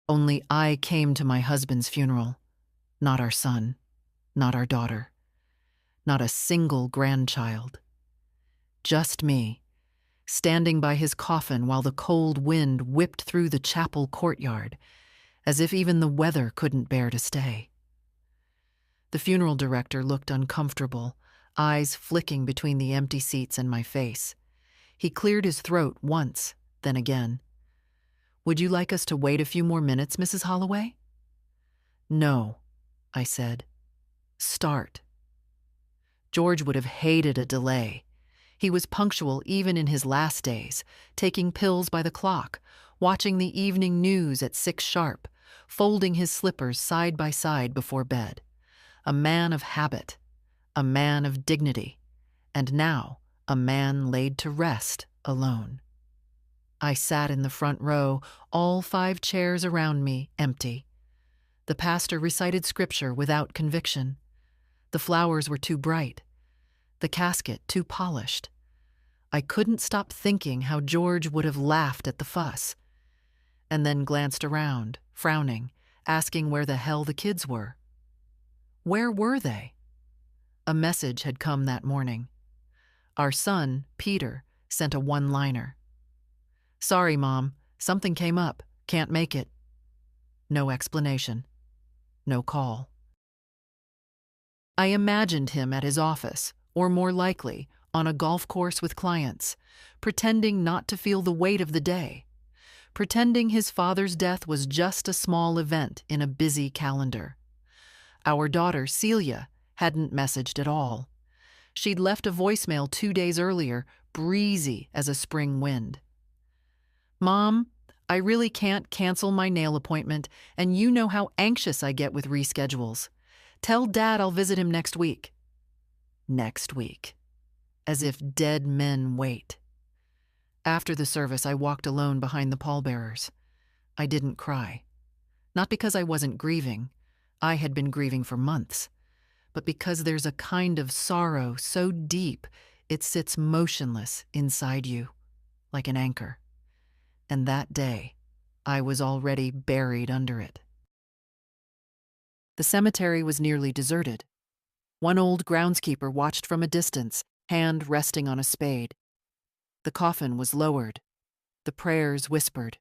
Only I came to my husband's funeral, not our son, not our daughter, not a single grandchild. Just me, standing by his coffin while the cold wind whipped through the chapel courtyard, as if even the weather couldn't bear to stay. The funeral director looked uncomfortable, eyes flicking between the empty seats and my face. He cleared his throat once, then again. "Would you like us to wait a few more minutes, Mrs. Holloway?" "No," I said. "Start." George would have hated a delay. He was punctual even in his last days, taking pills by the clock, watching the evening news at 6 sharp, folding his slippers side by side before bed. A man of habit, a man of dignity, and now a man laid to rest alone. I sat in the front row, all 5 chairs around me empty. The pastor recited scripture without conviction. The flowers were too bright, the casket too polished. I couldn't stop thinking how George would have laughed at the fuss, and then glanced around, frowning, asking where the hell the kids were. Where were they? A message had come that morning. Our son, Peter, sent a one-liner. "Sorry, Mom, something came up, can't make it." No explanation. No call. I imagined him at his office, or more likely, on a golf course with clients, pretending not to feel the weight of the day, pretending his father's death was just a small event in a busy calendar. Our daughter, Celia, hadn't messaged at all. She'd left a voicemail 2 days earlier, breezy as a spring wind. "Mom, I really can't cancel my nail appointment, and you know how anxious I get with reschedules. Tell Dad I'll visit him next week." Next week. As if dead men wait. After the service, I walked alone behind the pallbearers. I didn't cry. Not because I wasn't grieving. I had been grieving for months. But because there's a kind of sorrow so deep it sits motionless inside you, like an anchor. And that day, I was already buried under it. The cemetery was nearly deserted. One old groundskeeper watched from a distance, hand resting on a spade. The coffin was lowered. The prayers whispered.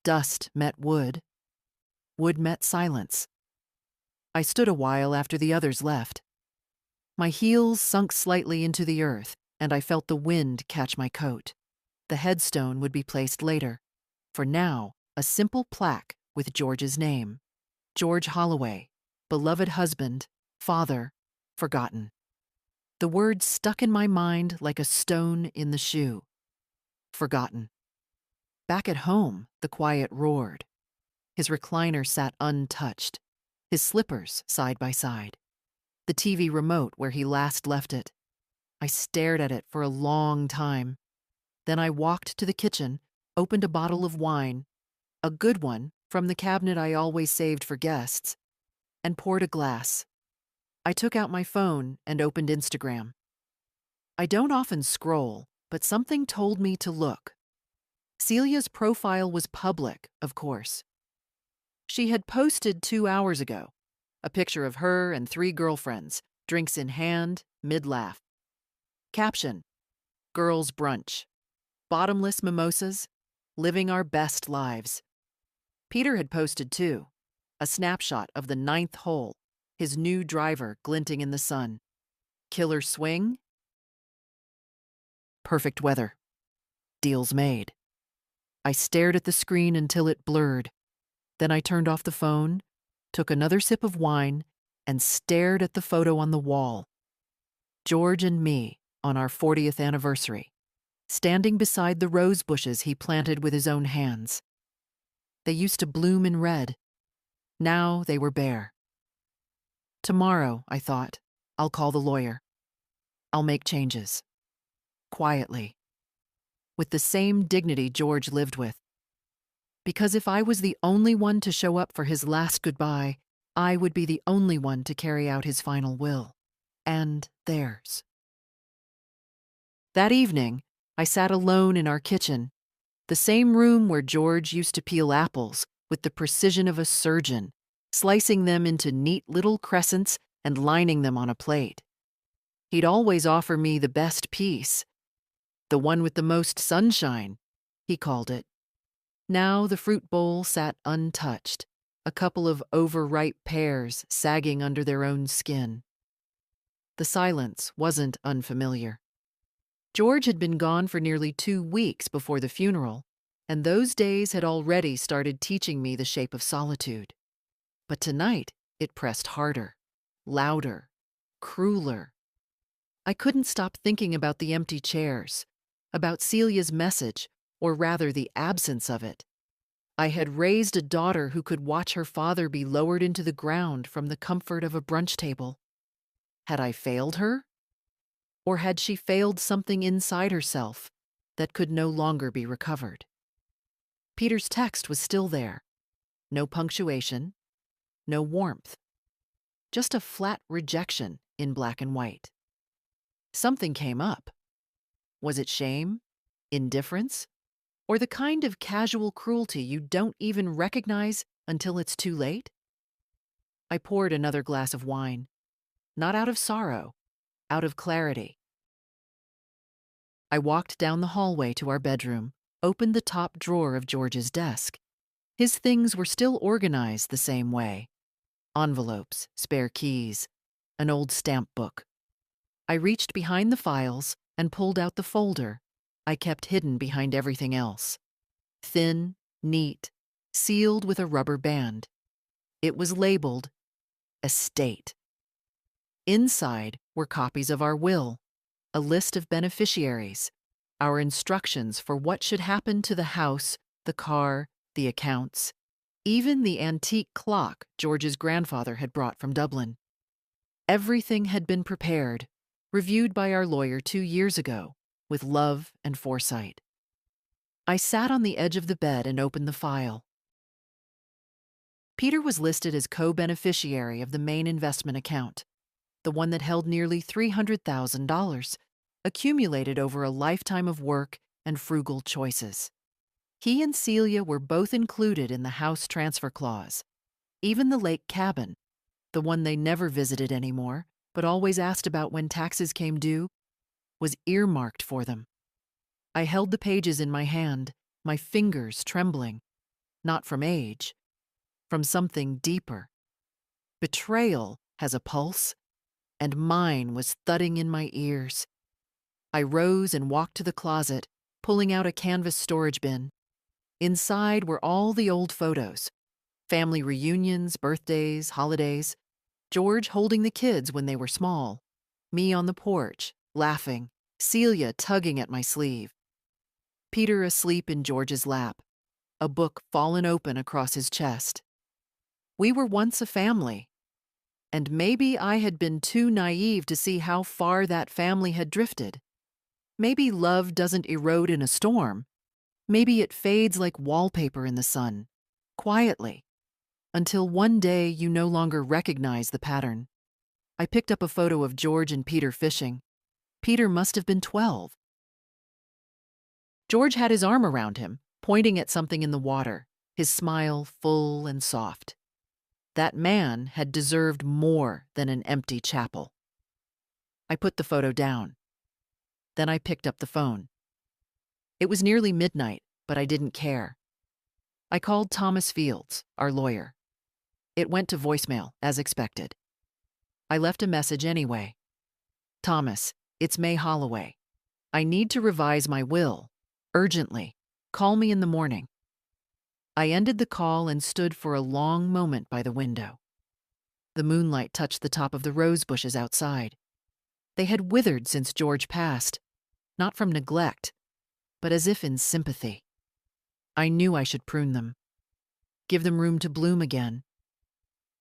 Dust met wood. Wood met silence. I stood a while after the others left. My heels sunk slightly into the earth, and I felt the wind catch my coat. The headstone would be placed later. For now, a simple plaque with George's name. George Holloway, beloved husband, father, forgotten. The words stuck in my mind like a stone in the shoe. Forgotten. Back at home, the quiet roared. His recliner sat untouched, his slippers side by side. The TV remote where he last left it. I stared at it for a long time. Then I walked to the kitchen, opened a bottle of wine, a good one from the cabinet I always saved for guests, and poured a glass. I took out my phone and opened Instagram. I don't often scroll, but something told me to look. Celia's profile was public, of course. She had posted 2 hours ago, a picture of her and 3 girlfriends, drinks in hand, mid-laugh. Caption: Girls' brunch. Bottomless mimosas, living our best lives. Peter had posted too, a snapshot of the 9th hole, his new driver glinting in the sun. Killer swing? Perfect weather. Deals made. I stared at the screen until it blurred. Then I turned off the phone, took another sip of wine, and stared at the photo on the wall. George and me on our 40th anniversary, standing beside the rose bushes he planted with his own hands. They used to bloom in red. Now they were bare. Tomorrow, I thought, I'll call the lawyer. I'll make changes. Quietly. With the same dignity George lived with. Because if I was the only one to show up for his last goodbye, I would be the only one to carry out his final will. And theirs. That evening, I sat alone in our kitchen, the same room where George used to peel apples with the precision of a surgeon, slicing them into neat little crescents and lining them on a plate. He'd always offer me the best piece, the one with the most sunshine, he called it. Now the fruit bowl sat untouched, a couple of overripe pears sagging under their own skin. The silence wasn't unfamiliar. George had been gone for nearly 2 weeks before the funeral, and those days had already started teaching me the shape of solitude. But tonight it pressed harder, louder, crueler. I couldn't stop thinking about the empty chairs, about Celia's message, or rather the absence of it. I had raised a daughter who could watch her father be lowered into the ground from the comfort of a brunch table. Had I failed her? Or had she failed something inside herself that could no longer be recovered? Peter's text was still there. No punctuation, no warmth. Just a flat rejection in black and white. Something came up. Was it shame? Indifference? Or the kind of casual cruelty you don't even recognize until it's too late? I poured another glass of wine, not out of sorrow, out of clarity. I walked down the hallway to our bedroom, opened the top drawer of George's desk. His things were still organized the same way. Envelopes, spare keys, an old stamp book. I reached behind the files and pulled out the folder I kept hidden behind everything else. Thin, neat, sealed with a rubber band. It was labeled Estate. Inside were copies of our will, a list of beneficiaries, our instructions for what should happen to the house, the car, the accounts, even the antique clock George's grandfather had brought from Dublin. Everything had been prepared, reviewed by our lawyer 2 years ago, with love and foresight. I sat on the edge of the bed and opened the file. Peter was listed as co-beneficiary of the main investment account, the one that held nearly $300,000, accumulated over a lifetime of work and frugal choices. He and Celia were both included in the house transfer clause. Even the lake cabin, the one they never visited anymore, but always asked about when taxes came due, was earmarked for them. I held the pages in my hand, my fingers trembling, not from age, from something deeper. Betrayal has a pulse, and mine was thudding in my ears. I rose and walked to the closet, pulling out a canvas storage bin. Inside were all the old photos, family reunions, birthdays, holidays, George holding the kids when they were small, me on the porch, laughing, Celia tugging at my sleeve, Peter asleep in George's lap, a book fallen open across his chest. We were once a family, and maybe I had been too naive to see how far that family had drifted. Maybe love doesn't erode in a storm. Maybe it fades like wallpaper in the sun, quietly, until one day you no longer recognize the pattern. I picked up a photo of George and Peter fishing. Peter must have been 12. George had his arm around him, pointing at something in the water, his smile full and soft. That man had deserved more than an empty chapel. I put the photo down. Then I picked up the phone. It was nearly midnight, but I didn't care. I called Thomas Fields, our lawyer. It went to voicemail, as expected. I left a message anyway. Thomas, it's May Holloway. I need to revise my will. Urgently. Call me in the morning. I ended the call and stood for a long moment by the window. The moonlight touched the top of the rose bushes outside. They had withered since George passed, not from neglect, but as if in sympathy. I knew I should prune them, give them room to bloom again,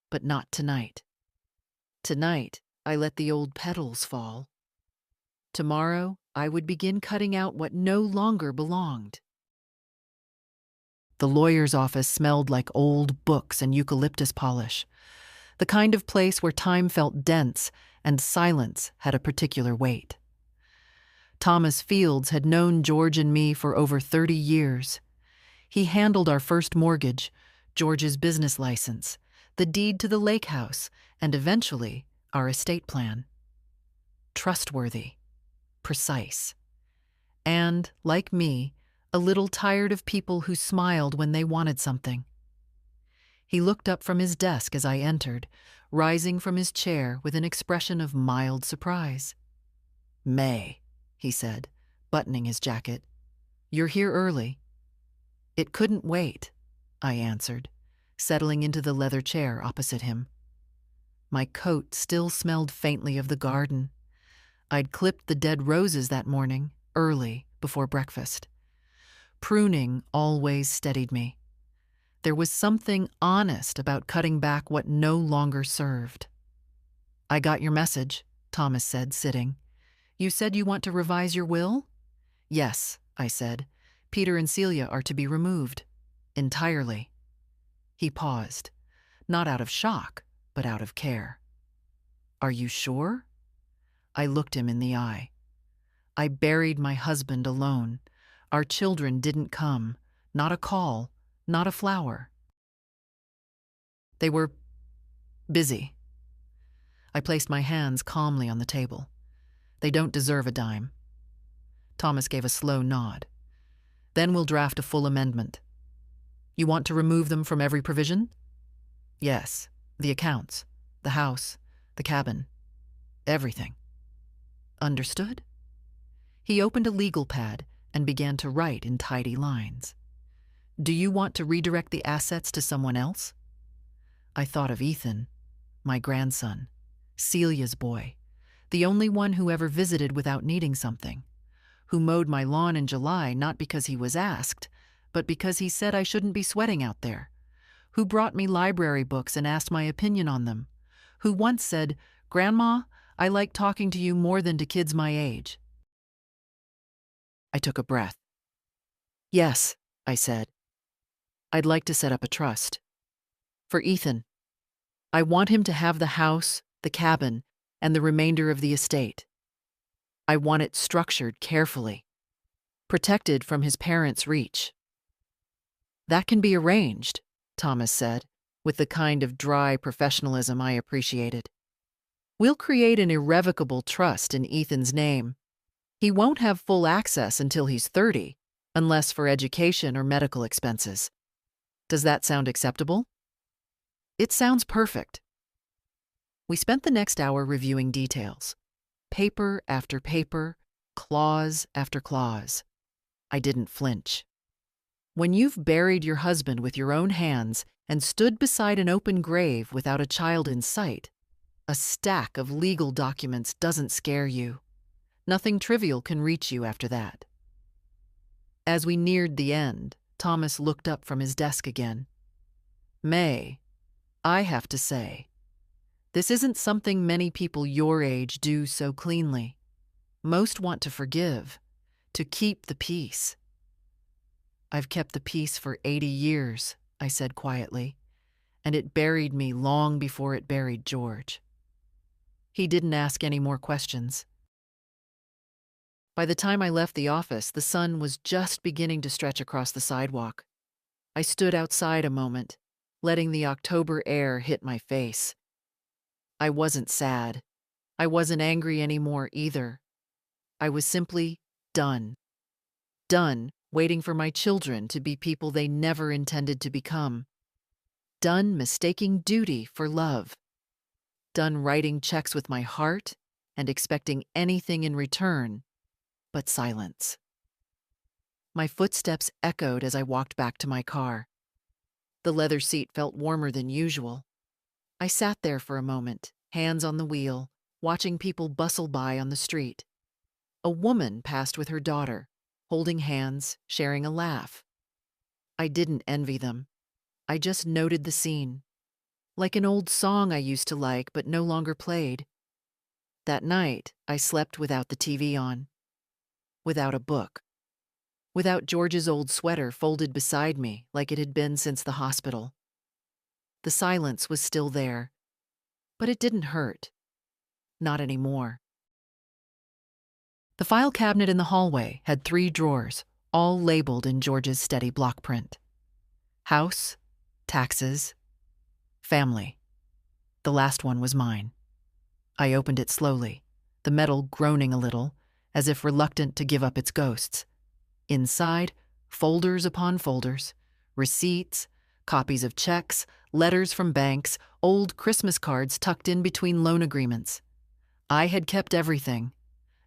but not tonight. Tonight, I let the old petals fall. Tomorrow, I would begin cutting out what no longer belonged. The lawyer's office smelled like old books and eucalyptus polish, the kind of place where time felt dense and silence had a particular weight. Thomas Fields had known George and me for over 30 years. He handled our first mortgage, George's business license, the deed to the lake house, and eventually our estate plan. Trustworthy, precise, and, like me, a little tired of people who smiled when they wanted something. He looked up from his desk as I entered, rising from his chair with an expression of mild surprise. "May," he said, buttoning his jacket. "You're here early." "It couldn't wait," I answered, settling into the leather chair opposite him. My coat still smelled faintly of the garden. I'd clipped the dead roses that morning, early, before breakfast. Pruning always steadied me. There was something honest about cutting back what no longer served. "I got your message," Thomas said, sitting. "You said you want to revise your will?" "Yes," I said. "Peter and Celia are to be removed. Entirely." He paused, not out of shock, but out of care. "Are you sure?" I looked him in the eye. I buried my husband alone. Our children didn't come. Not a call, not a flower. They were busy. I placed my hands calmly on the table. "They don't deserve a dime." Thomas gave a slow nod. "Then we'll draft a full amendment." "You want to remove them from every provision?" "Yes, the accounts, the house, the cabin, everything." "Understood?" He opened a legal pad and began to write in tidy lines. "Do you want to redirect the assets to someone else?" I thought of Ethan, my grandson, Celia's boy, the only one who ever visited without needing something, who mowed my lawn in July not because he was asked, but because he said I shouldn't be sweating out there, who brought me library books and asked my opinion on them, who once said, "Grandma, I like talking to you more than to kids my age." I took a breath. "Yes," I said. "I'd like to set up a trust. For Ethan. I want him to have the house, the cabin, and the remainder of the estate. I want it structured carefully, protected from his parents' reach." "That can be arranged," Thomas said, with the kind of dry professionalism I appreciated. "We'll create an irrevocable trust in Ethan's name. He won't have full access until he's 30, unless for education or medical expenses. Does that sound acceptable?" "It sounds perfect." We spent the next hour reviewing details. Paper after paper, clause after clause. I didn't flinch. When you've buried your husband with your own hands and stood beside an open grave without a child in sight, a stack of legal documents doesn't scare you. Nothing trivial can reach you after that. As we neared the end, Thomas looked up from his desk again. "May, I have to say, this isn't something many people your age do so cleanly. Most want to forgive, to keep the peace." "I've kept the peace for 80 years, I said quietly, "and it buried me long before it buried George." He didn't ask any more questions. By the time I left the office, the sun was just beginning to stretch across the sidewalk. I stood outside a moment, letting the October air hit my face. I wasn't sad. I wasn't angry anymore either. I was simply done. Done waiting for my children to be people they never intended to become. Done mistaking duty for love. Done writing checks with my heart and expecting anything in return but silence. My footsteps echoed as I walked back to my car. The leather seat felt warmer than usual. I sat there for a moment, hands on the wheel, watching people bustle by on the street. A woman passed with her daughter, holding hands, sharing a laugh. I didn't envy them. I just noted the scene. Like an old song I used to like but no longer played. That night, I slept without the TV on. Without a book. Without George's old sweater folded beside me like it had been since the hospital. The silence was still there, but it didn't hurt. Not anymore. The file cabinet in the hallway had 3 drawers, all labeled in George's steady block print. House, taxes, family. The last one was mine. I opened it slowly, the metal groaning a little, as if reluctant to give up its ghosts. Inside, folders upon folders, receipts, copies of checks, letters from banks, old Christmas cards tucked in between loan agreements. I had kept everything,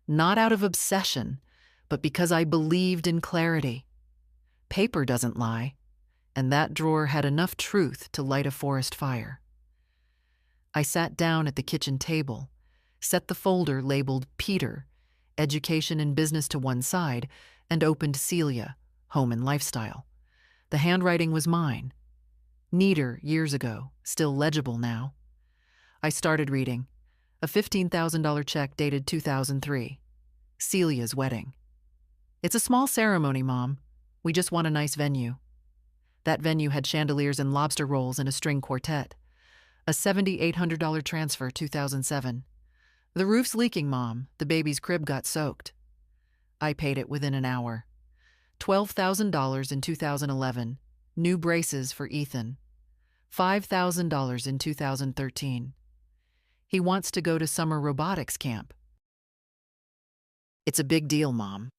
not out of obsession, but because I believed in clarity. Paper doesn't lie, and that drawer had enough truth to light a forest fire. I sat down at the kitchen table, set the folder labeled Peter, Education and Business to one side, and opened Celia, Home and Lifestyle. The handwriting was mine. Neater years ago, still legible now. I started reading. A $15,000 check dated 2003. Celia's wedding. It's a small ceremony, Mom. We just want a nice venue. That venue had chandeliers and lobster rolls and a string quartet. A $7,800 transfer, 2007. The roof's leaking, Mom. The baby's crib got soaked. I paid it within an hour. $12,000 in 2011. New braces for Ethan. $5,000 in 2013. He wants to go to summer robotics camp. It's a big deal, Mom.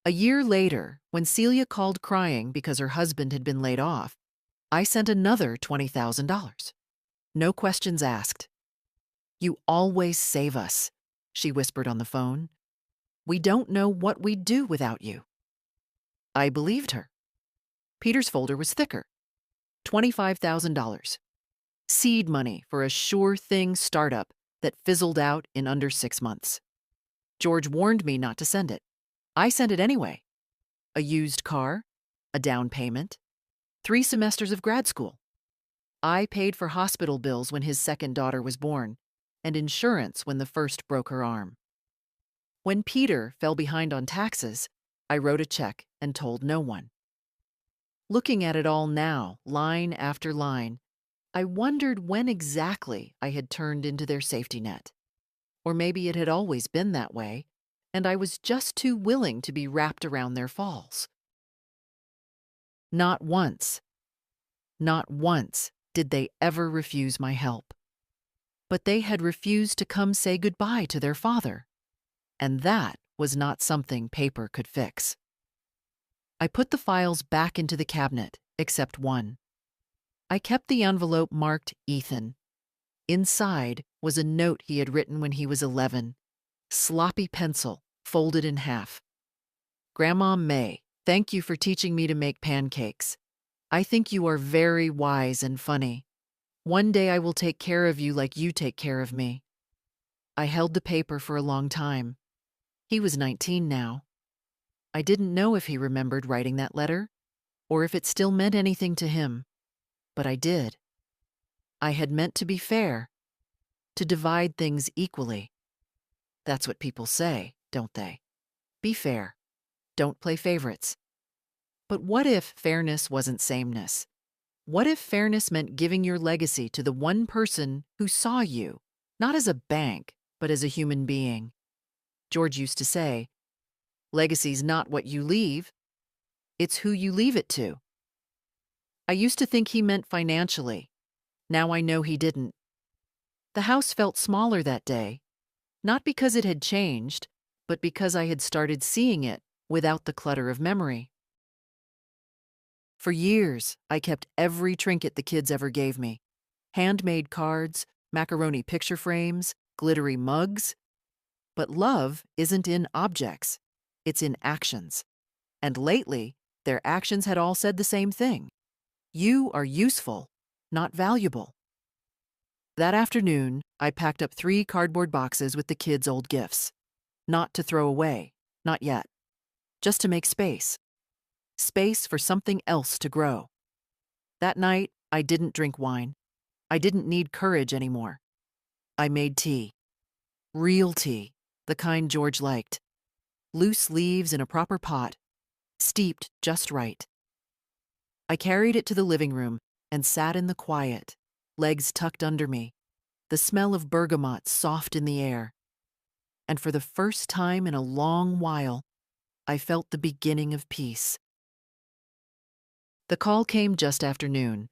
A year later, when Celia called crying because her husband had been laid off, I sent another $20,000. No questions asked. You always save us, she whispered on the phone. We don't know what we'd do without you. I believed her. Peter's folder was thicker. $25,000. Seed money for a sure-thing startup that fizzled out in under 6 months. George warned me not to send it. I sent it anyway. A used car, a down payment, 3 semesters of grad school. I paid for hospital bills when his second daughter was born, and insurance when the first broke her arm. When Peter fell behind on taxes, I wrote a check and told no one. Looking at it all now, line after line, I wondered when exactly I had turned into their safety net. Or maybe it had always been that way, and I was just too willing to be wrapped around their falls. Not once did they ever refuse my help. But they had refused to come say goodbye to their father, and that was not something paper could fix. I put the files back into the cabinet, except one. I kept the envelope marked Ethan. Inside was a note he had written when he was 11, sloppy pencil, folded in half. Grandma May, thank you for teaching me to make pancakes. I think you are very wise and funny. One day I will take care of you like you take care of me. I held the paper for a long time. He was 19 now. I didn't know if he remembered writing that letter, or if it still meant anything to him, but I did. I had meant to be fair, to divide things equally. That's what people say, don't they? Be fair. Don't play favorites. But what if fairness wasn't sameness? What if fairness meant giving your legacy to the one person who saw you, not as a bank, but as a human being? George used to say, legacy's not what you leave, it's who you leave it to. I used to think he meant financially. Now I know he didn't. The house felt smaller that day, not because it had changed, but because I had started seeing it without the clutter of memory. For years, I kept every trinket the kids ever gave me. Handmade cards, macaroni picture frames, glittery mugs. But love isn't in objects, it's in actions. And lately, their actions had all said the same thing. You are useful, not valuable. That afternoon, I packed up 3 cardboard boxes with the kids' old gifts. Not to throw away, not yet. Just to make space. Space for something else to grow. That night, I didn't drink wine. I didn't need courage anymore. I made tea. Real tea, the kind George liked. Loose leaves in a proper pot, steeped just right. I carried it to the living room and sat in the quiet, legs tucked under me, the smell of bergamot soft in the air. And for the first time in a long while, I felt the beginning of peace. The call came just after noon,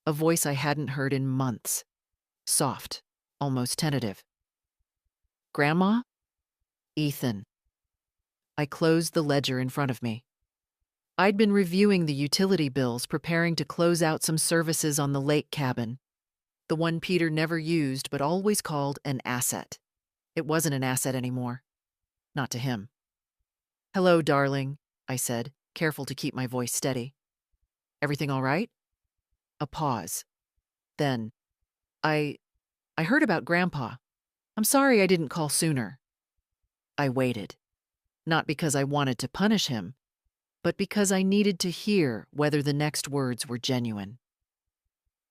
a voice I hadn't heard in months. Soft, almost tentative. Grandma? Ethan. I closed the ledger in front of me. I'd been reviewing the utility bills, preparing to close out some services on the lake cabin, the one Peter never used but always called an asset. It wasn't an asset anymore. Not to him. "Hello, darling," I said, careful to keep my voice steady. "Everything all right?" A pause. Then, I heard about Grandpa. I'm sorry I didn't call sooner." I waited. Not because I wanted to punish him, but because I needed to hear whether the next words were genuine.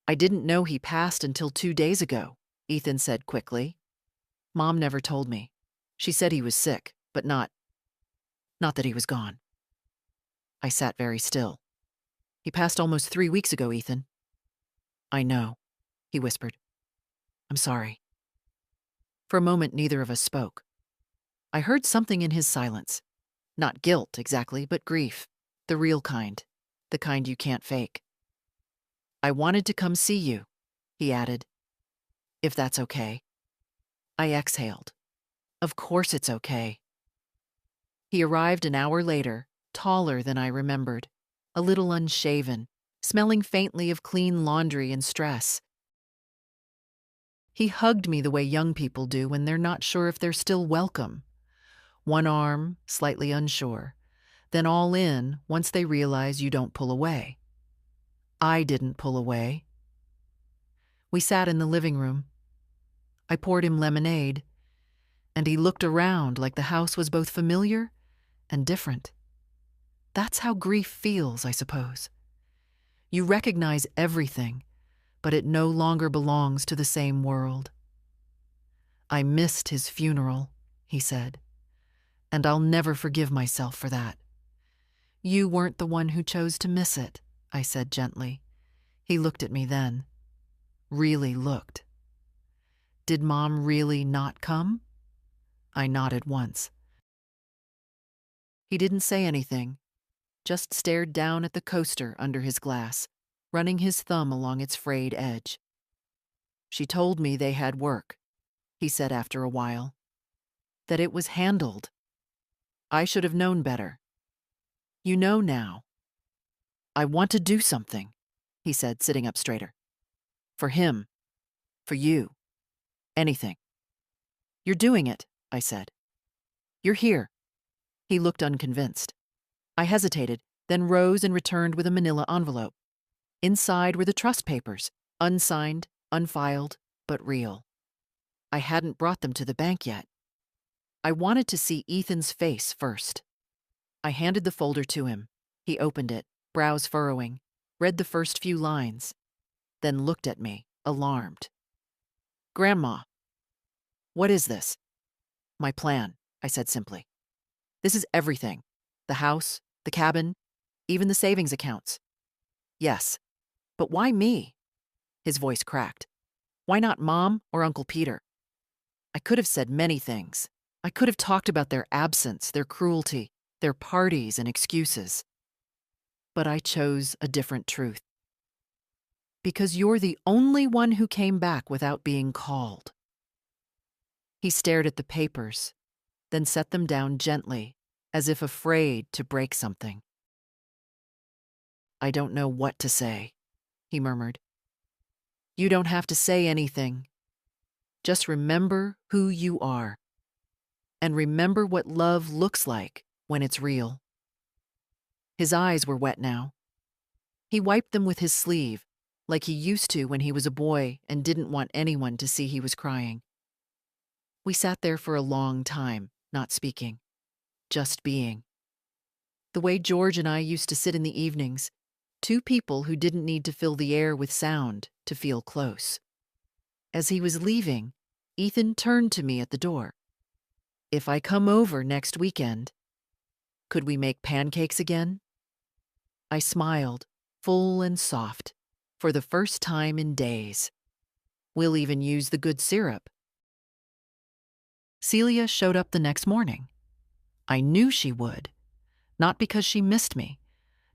"I didn't know he passed until 2 days ago," Ethan said quickly. "Mom never told me. She said he was sick, but not that he was gone." I sat very still. "He passed almost 3 weeks ago, Ethan." "I know," he whispered. "I'm sorry." For a moment, neither of us spoke. I heard something in his silence. Not guilt, exactly, but grief. The real kind. The kind you can't fake. "I wanted to come see you," he added. "If that's okay." I exhaled. Of course it's okay. He arrived an hour later, taller than I remembered, a little unshaven, smelling faintly of clean laundry and stress. He hugged me the way young people do when they're not sure if they're still welcome. One arm, slightly unsure, then all in once they realize you don't pull away. I didn't pull away. We sat in the living room. I poured him lemonade, and he looked around like the house was both familiar and different. That's how grief feels, I suppose. You recognize everything, but it no longer belongs to the same world. "I missed his funeral," he said, "and I'll never forgive myself for that." "You weren't the one who chose to miss it," I said gently. He looked at me then. Really looked. "Did Mom really not come?" I nodded once. He didn't say anything, just stared down at the coaster under his glass, running his thumb along its frayed edge. "She told me they had work," he said after a while. "That it was handled. I should have known better. You know now. I want to do something," he said, sitting up straighter. "For him. For you. Anything." "You're doing it," I said. "You're here." He looked unconvinced. I hesitated, then rose and returned with a manila envelope. Inside were the trust papers, unsigned, unfiled, but real. I hadn't brought them to the bank yet. I wanted to see Ethan's face first. I handed the folder to him. He opened it, brows furrowing, read the first few lines, then looked at me, alarmed. "Grandma." "What is this?" "My plan," I said simply. "This is everything. The house, the cabin, even the savings accounts." "Yes. But why me?" His voice cracked. "Why not Mom or Uncle Peter?" I could have said many things. I could have talked about their absence, their cruelty, their parties and excuses. But I chose a different truth. "Because you're the only one who came back without being called." He stared at the papers, then set them down gently, as if afraid to break something. "I don't know what to say," he murmured. "You don't have to say anything. Just remember who you are. And remember what love looks like when it's real." His eyes were wet now. He wiped them with his sleeve, like he used to when he was a boy and didn't want anyone to see he was crying. We sat there for a long time, not speaking, just being. The way George and I used to sit in the evenings, two people who didn't need to fill the air with sound to feel close. As he was leaving, Ethan turned to me at the door. "If I come over next weekend, could we make pancakes again?" I smiled, full and soft, for the first time in days. "We'll even use the good syrup." Celia showed up the next morning. I knew she would. Not because she missed me,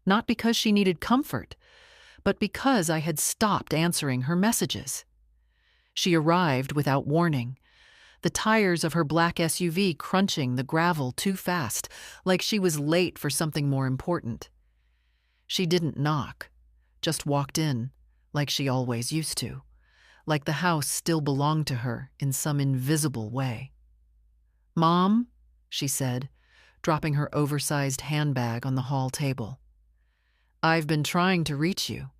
not because she needed comfort, but because I had stopped answering her messages. She arrived without warning, the tires of her black SUV crunching the gravel too fast, like she was late for something more important. She didn't knock, just walked in, like she always used to, like the house still belonged to her in some invisible way. "Mom," she said, dropping her oversized handbag on the hall table. "I've been trying to reach you."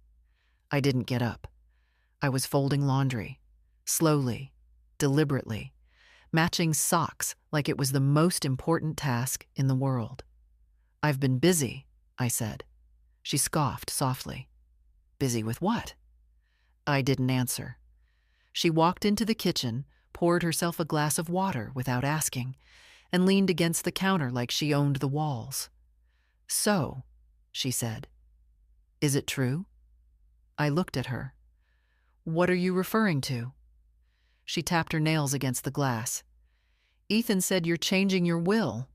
I didn't get up. I was folding laundry, slowly, deliberately, matching socks like it was the most important task in the world. "I've been busy," I said. She scoffed softly. "Busy with what?" I didn't answer. She walked into the kitchen, poured herself a glass of water without asking, and leaned against the counter like she owned the walls. "So," she said, "is it true?" I looked at her. "What are you referring to?" She tapped her nails against the glass. "Ethan said you're changing your will."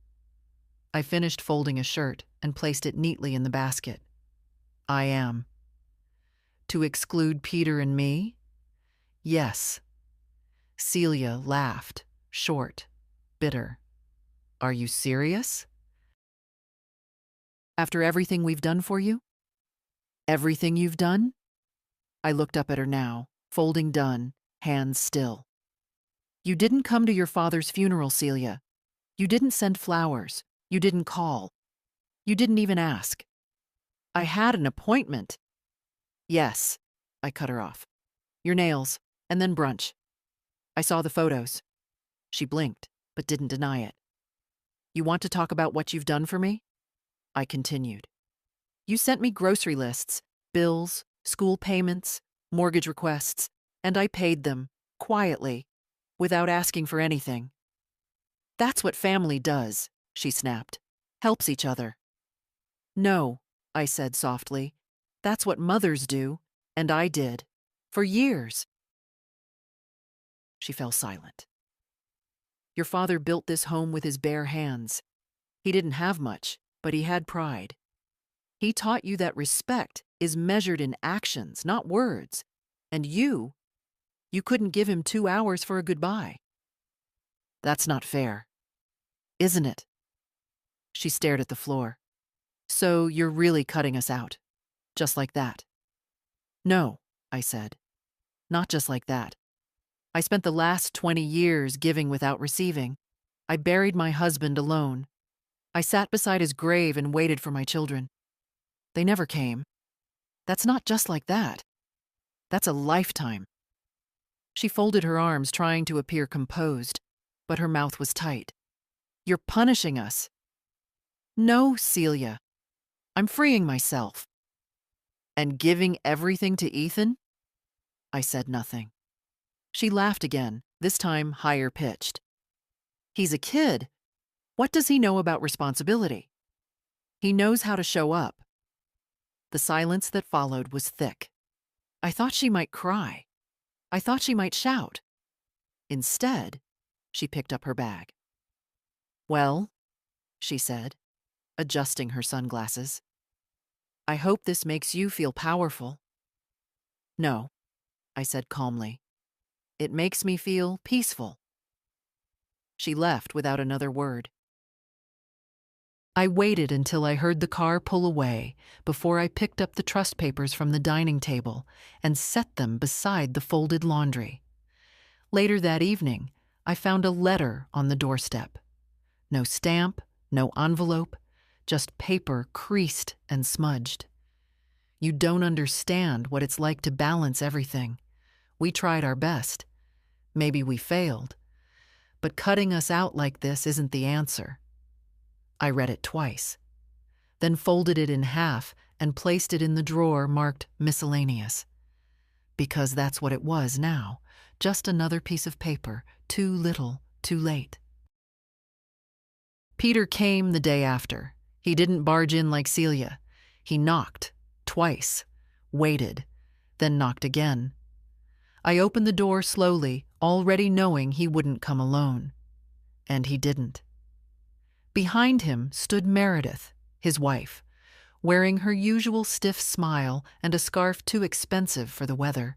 I finished folding a shirt and placed it neatly in the basket. "I am." "To exclude Peter and me?" "Yes." Celia laughed, short, bitter. "Are you serious? After everything we've done for you?" "Everything you've done?" I looked up at her now, folding done, hands still. "You didn't come to your father's funeral, Celia. You didn't send flowers. You didn't call. You didn't even ask." "I had an appointment." "Yes," I cut her off. "Your nails, and then brunch. I saw the photos." She blinked, but didn't deny it. "You want to talk about what you've done for me?" I continued. "You sent me grocery lists, bills, school payments, mortgage requests, and I paid them, quietly, without asking for anything. That's what family does," she snapped. "Helps each other." "No," I said softly. "That's what mothers do, and I did. For years." She fell silent. "Your father built this home with his bare hands. He didn't have much, but he had pride. He taught you that respect is measured in actions, not words. And you couldn't give him 2 hours for a goodbye. That's not fair, isn't it?" She stared at the floor. "So you're really cutting us out, just like that?" "No," I said. "Not just like that. I spent the last 20 years giving without receiving. I buried my husband alone. I sat beside his grave and waited for my children. They never came. That's not just like that. That's a lifetime." She folded her arms, trying to appear composed, but her mouth was tight. "You're punishing us." "No, Celia. I'm freeing myself." "And giving everything to Ethan?" I said nothing. She laughed again, this time higher pitched. "He's a kid. What does he know about responsibility? He knows how to show up." The silence that followed was thick. I thought she might cry. I thought she might shout. Instead, she picked up her bag. "Well," she said, adjusting her sunglasses, "I hope this makes you feel powerful." "No," I said calmly. "It makes me feel peaceful." She left without another word. I waited until I heard the car pull away before I picked up the trust papers from the dining table and set them beside the folded laundry. Later that evening, I found a letter on the doorstep. No stamp, no envelope, just paper creased and smudged. "You don't understand what it's like to balance everything. We tried our best. Maybe we failed. But cutting us out like this isn't the answer." I read it twice, then folded it in half and placed it in the drawer marked miscellaneous. Because that's what it was now, just another piece of paper, too little, too late. Peter came the day after. He didn't barge in like Celia. He knocked, twice, waited, then knocked again. I opened the door slowly, already knowing he wouldn't come alone. And he didn't. Behind him stood Meredith, his wife, wearing her usual stiff smile and a scarf too expensive for the weather.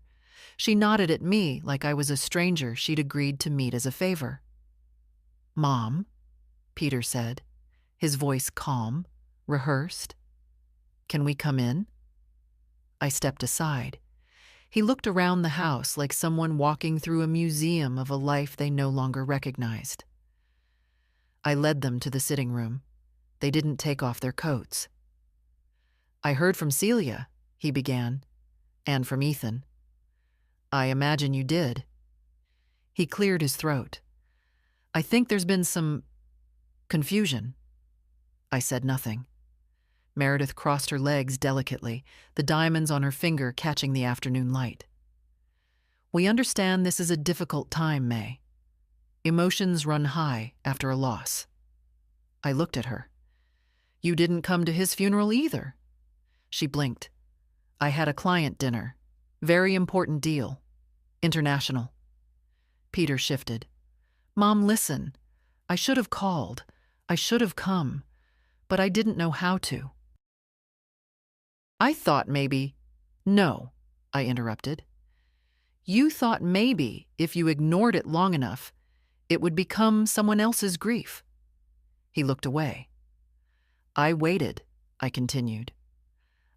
She nodded at me like I was a stranger she'd agreed to meet as a favor. "Mom," Peter said, his voice calm, rehearsed. "Can we come in?" I stepped aside. He looked around the house like someone walking through a museum of a life they no longer recognized. I led them to the sitting room. They didn't take off their coats. "I heard from Celia," he began, "and from Ethan." "I imagine you did." He cleared his throat. "I think there's been some confusion." I said nothing. Meredith crossed her legs delicately, the diamonds on her finger catching the afternoon light. "We understand this is a difficult time, May. Emotions run high after a loss." I looked at her. "You didn't come to his funeral either." She blinked. "I had a client dinner. Very important deal. International." Peter shifted. "Mom, listen. I should have called. I should have come. But I didn't know how to." "I thought maybe—" "No," I interrupted. "You thought maybe if you ignored it long enough, it would become someone else's grief." He looked away. "I waited," I continued.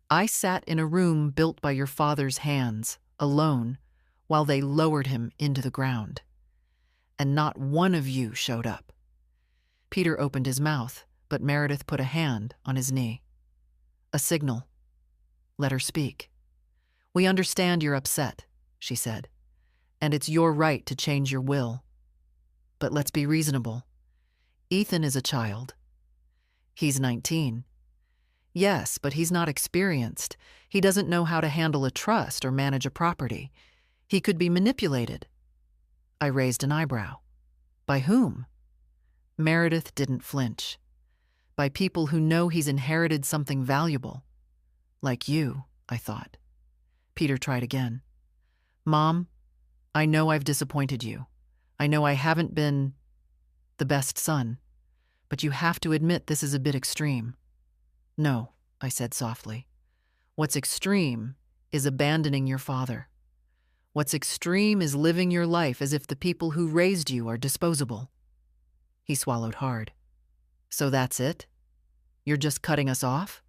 "I sat in a room built by your father's hands, alone, while they lowered him into the ground. And not one of you showed up." Peter opened his mouth, but Meredith put a hand on his knee. "A signal. Let her speak. We understand you're upset," she said, "and it's your right to change your will. But let's be reasonable. Ethan is a child. He's 19. Yes, but he's not experienced. He doesn't know how to handle a trust or manage a property. He could be manipulated." I raised an eyebrow. "By whom?" Meredith didn't flinch. "By people who know he's inherited something valuable. Like you," I thought. Peter tried again. "Mom, I know I've disappointed you. I know I haven't been the best son. But you have to admit this is a bit extreme." "No," I said softly. "What's extreme is abandoning your father. What's extreme is living your life as if the people who raised you are disposable." He swallowed hard. "So that's it? You're just cutting us off?"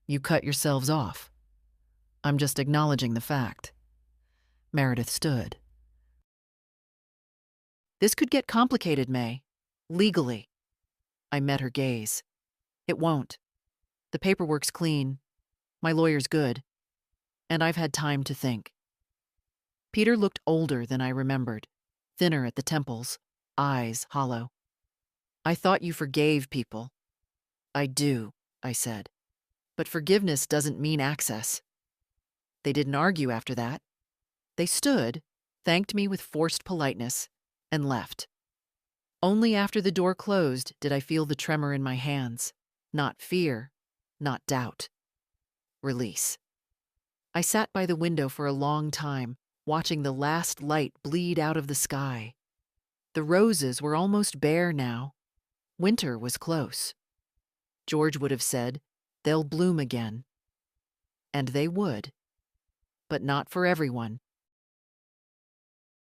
"You cut yourselves off. I'm just acknowledging the fact." Meredith stood. "This could get complicated, May. Legally." I met her gaze. "It won't. The paperwork's clean. My lawyer's good. And I've had time to think." Peter looked older than I remembered, thinner at the temples, eyes hollow. "I thought you forgave people." "I do," I said. "But forgiveness doesn't mean access." They didn't argue after that. They stood, thanked me with forced politeness, and left. Only after the door closed did I feel the tremor in my hands. Not fear, not doubt. Release. I sat by the window for a long time, watching the last light bleed out of the sky. The roses were almost bare now. Winter was close. George would have said, "They'll bloom again." And they would. But not for everyone.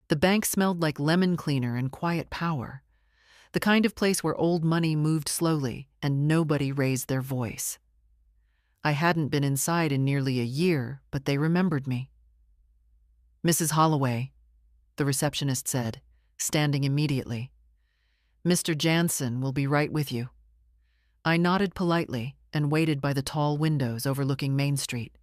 The bank smelled like lemon cleaner and quiet power. The kind of place where old money moved slowly and nobody raised their voice. I hadn't been inside in nearly a year, but they remembered me. "Mrs. Holloway," the receptionist said, standing immediately. "Mr. Jansen will be right with you." I nodded politely and waited by the tall windows overlooking Main Street.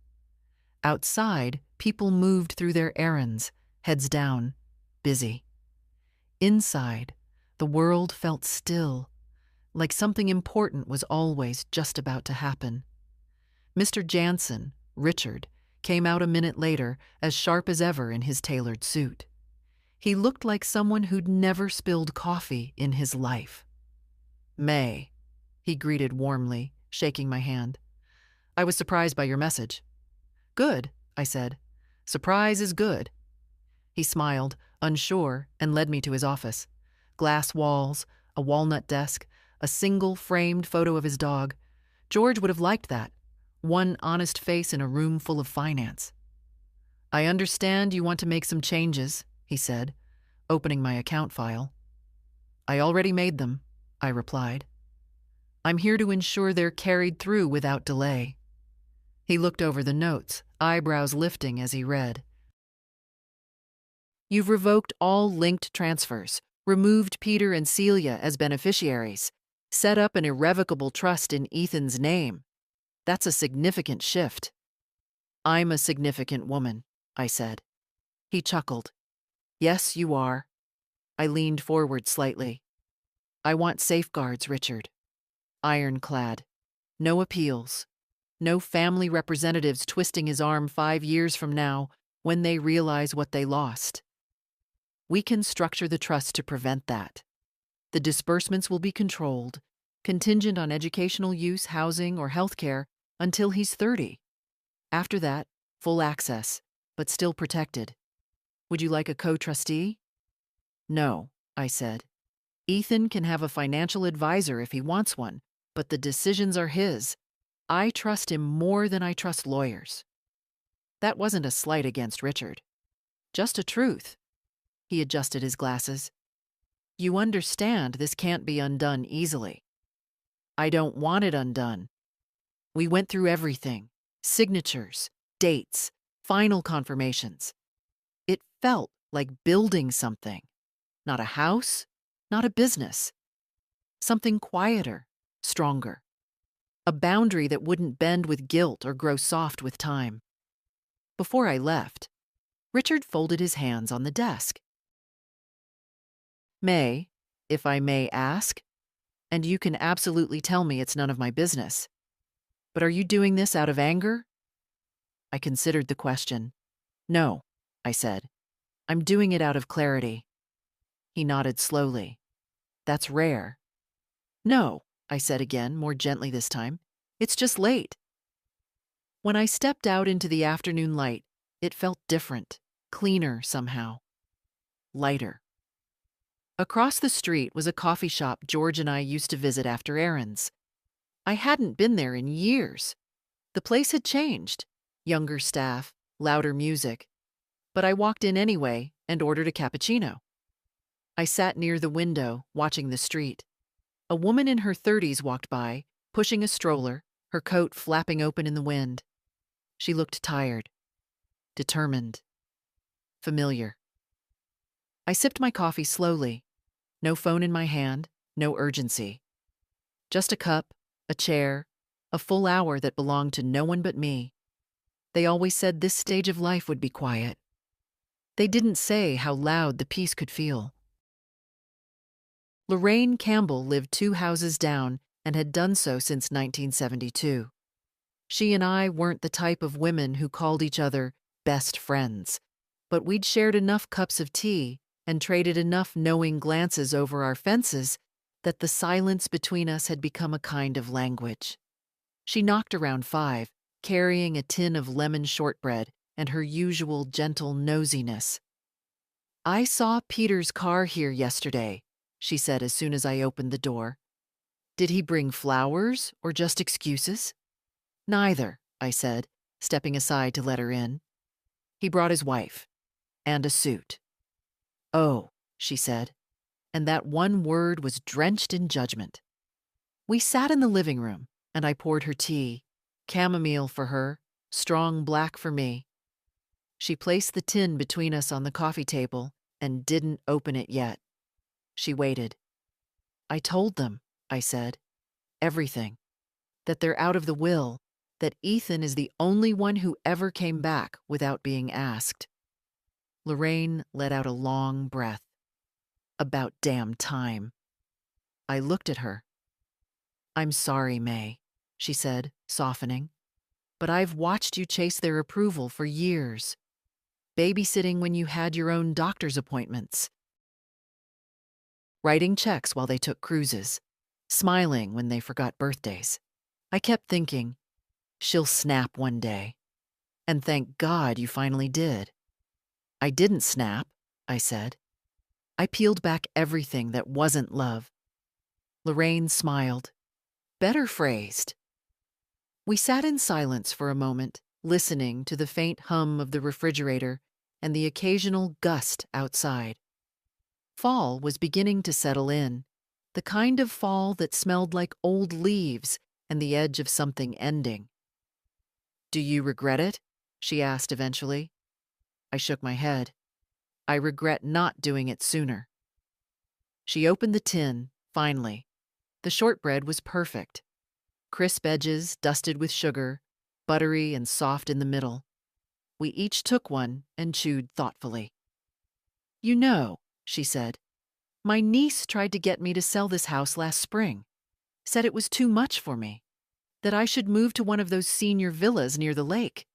Outside, people moved through their errands, heads down, busy. Inside, the world felt still, like something important was always just about to happen. Mr. Jansen, Richard, came out a minute later, as sharp as ever in his tailored suit. He looked like someone who'd never spilled coffee in his life. "May," he greeted warmly, shaking my hand. "I was surprised by your message." "Good," I said. "Surprise is good." He smiled, unsure, and led me to his office. Glass walls, a walnut desk, a single framed photo of his dog. George would have liked that. One honest face in a room full of finance. "I understand you want to make some changes," he said, opening my account file. "I already made them," I replied. "I'm here to ensure they're carried through without delay." He looked over the notes, eyebrows lifting as he read. "You've revoked all linked transfers, removed Peter and Celia as beneficiaries, set up an irrevocable trust in Ethan's name. That's a significant shift." "I'm a significant woman," I said. He chuckled. "Yes, you are." I leaned forward slightly. "I want safeguards, Richard. Ironclad. No appeals. No family representatives twisting his arm 5 years from now when they realize what they lost. We can structure the trust to prevent that. The disbursements will be controlled, contingent on educational use, housing, or healthcare until he's 30. After that, full access, but still protected. Would you like a co-trustee?" "No," I said. "Ethan can have a financial advisor if he wants one, but the decisions are his. I trust him more than I trust lawyers." That wasn't a slight against Richard. Just a truth. He adjusted his glasses. "You understand this can't be undone easily." "I don't want it undone. We went through everything. Signatures, dates, final confirmations. It felt like building something. Not a house, not a business. Something quieter, stronger. A boundary that wouldn't bend with guilt or grow soft with time." Before I left, Richard folded his hands on the desk. "May, if I may ask, and you can absolutely tell me it's none of my business, but are you doing this out of anger?" I considered the question. "No," I said. "I'm doing it out of clarity." He nodded slowly. "That's rare." "No," I said again, more gently this time. "It's just late." When I stepped out into the afternoon light, it felt different, cleaner somehow. Lighter. Across the street was a coffee shop George and I used to visit after errands. I hadn't been there in years. The place had changed. Younger staff, louder music. But I walked in anyway and ordered a cappuccino. I sat near the window, watching the street. A woman in her 30s walked by, pushing a stroller, her coat flapping open in the wind. She looked tired, determined, familiar. I sipped my coffee slowly. No phone in my hand, no urgency. Just a cup, a chair, a full hour that belonged to no one but me. They always said this stage of life would be quiet. They didn't say how loud the peace could feel. Lorraine Campbell lived 2 houses down and had done so since 1972. She and I weren't the type of women who called each other best friends, but we'd shared enough cups of tea and traded enough knowing glances over our fences that the silence between us had become a kind of language. She knocked around 5, carrying a tin of lemon shortbread and her usual gentle nosiness. "I saw Peter's car here yesterday," she said as soon as I opened the door. "Did he bring flowers or just excuses?" "Neither," I said, stepping aside to let her in. "He brought his wife. And a suit." "Oh," she said, and that one word was drenched in judgment. We sat in the living room, and I poured her tea, chamomile for her, strong black for me. She placed the tin between us on the coffee table and didn't open it yet. She waited. "I told them," I said, "everything. That they're out of the will, that Ethan is the only one who ever came back without being asked." Lorraine let out a long breath. "About damn time." I looked at her. "I'm sorry, May," she said, softening, "but I've watched you chase their approval for years. Babysitting when you had your own doctor's appointments. Writing checks while they took cruises. Smiling when they forgot birthdays. I kept thinking, she'll snap one day. And thank God you finally did." "I didn't snap," I said. "I peeled back everything that wasn't love." Lorraine smiled. "Better phrased." We sat in silence for a moment, listening to the faint hum of the refrigerator and the occasional gust outside. Fall was beginning to settle in, the kind of fall that smelled like old leaves and the edge of something ending. "Do you regret it?" she asked eventually. I shook my head. "I regret not doing it sooner." She opened the tin, finally. The shortbread was perfect. Crisp edges dusted with sugar, buttery and soft in the middle. We each took one and chewed thoughtfully. "You know," she said, "my niece tried to get me to sell this house last spring. Said it was too much for me. That I should move to one of those senior villas near the lake."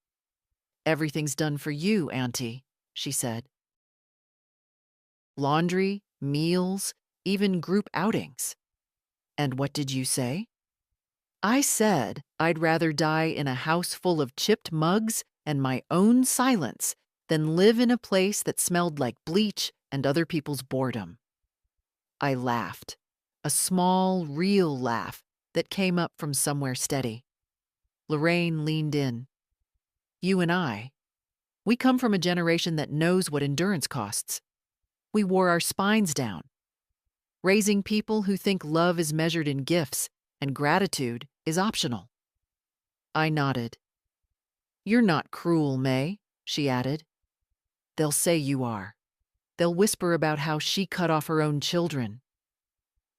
"Everything's done for you, Auntie," she said. "Laundry, meals, even group outings." "And what did you say?" "I said I'd rather die in a house full of chipped mugs and my own silence than live in a place that smelled like bleach and other people's boredom." I laughed, a small, real laugh that came up from somewhere steady. Lorraine leaned in. "You and I, we come from a generation that knows what endurance costs. We wore our spines down, raising people who think love is measured in gifts and gratitude is optional." I nodded. "You're not cruel, May," she added. "They'll say you are. They'll whisper about how she cut off her own children.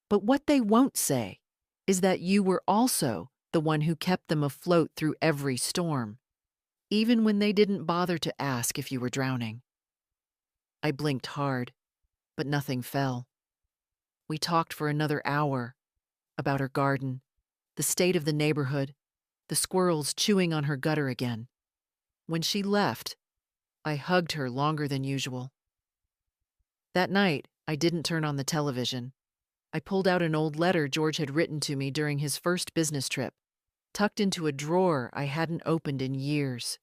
But what they won't say is that you were also the one who kept them afloat through every storm, even when they didn't bother to ask if you were drowning." I blinked hard, but nothing fell. We talked for another hour about her garden, the state of the neighborhood, the squirrels chewing on her gutter again. When she left, I hugged her longer than usual. That night, I didn't turn on the television. I pulled out an old letter George had written to me during his first business trip, tucked into a drawer I hadn't opened in years.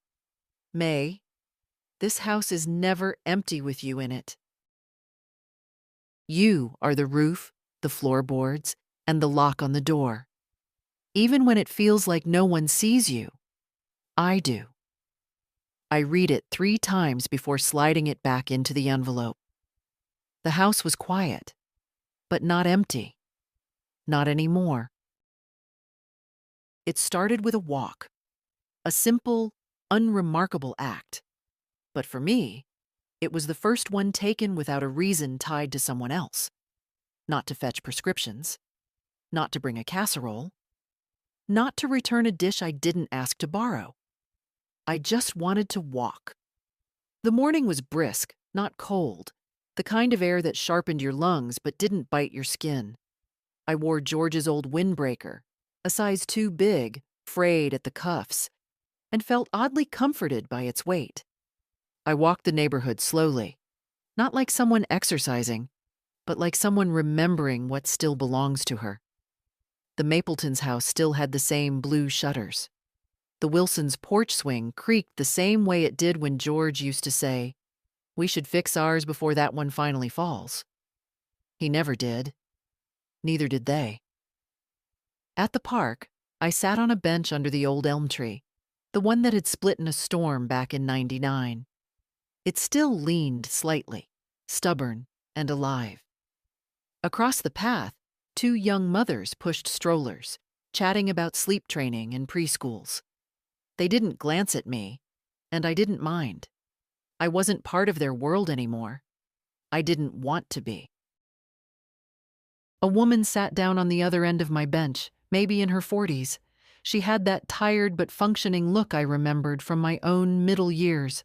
"May, this house is never empty with you in it. You are the roof, the floorboards, and the lock on the door. Even when it feels like no one sees you, I do." I read it 3 times before sliding it back into the envelope. The house was quiet, but not empty. Not anymore. It started with a walk, a simple, unremarkable act. But for me, it was the first one taken without a reason tied to someone else. Not to fetch prescriptions. Not to bring a casserole. Not to return a dish I didn't ask to borrow. I just wanted to walk. The morning was brisk, not cold, the kind of air that sharpened your lungs but didn't bite your skin. I wore George's old windbreaker, a size too big, frayed at the cuffs, and felt oddly comforted by its weight. I walked the neighborhood slowly, not like someone exercising, but like someone remembering what still belongs to her. The Mapletons' house still had the same blue shutters. The Wilsons' porch swing creaked the same way it did when George used to say, "We should fix ours before that one finally falls." He never did. Neither did they. At the park, I sat on a bench under the old elm tree, the one that had split in a storm back in '99. It still leaned slightly, stubborn and alive. Across the path, 2 young mothers pushed strollers, chatting about sleep training and preschools. They didn't glance at me, and I didn't mind. I wasn't part of their world anymore. I didn't want to be. A woman sat down on the other end of my bench, maybe in her 40s. She had that tired but functioning look I remembered from my own middle years.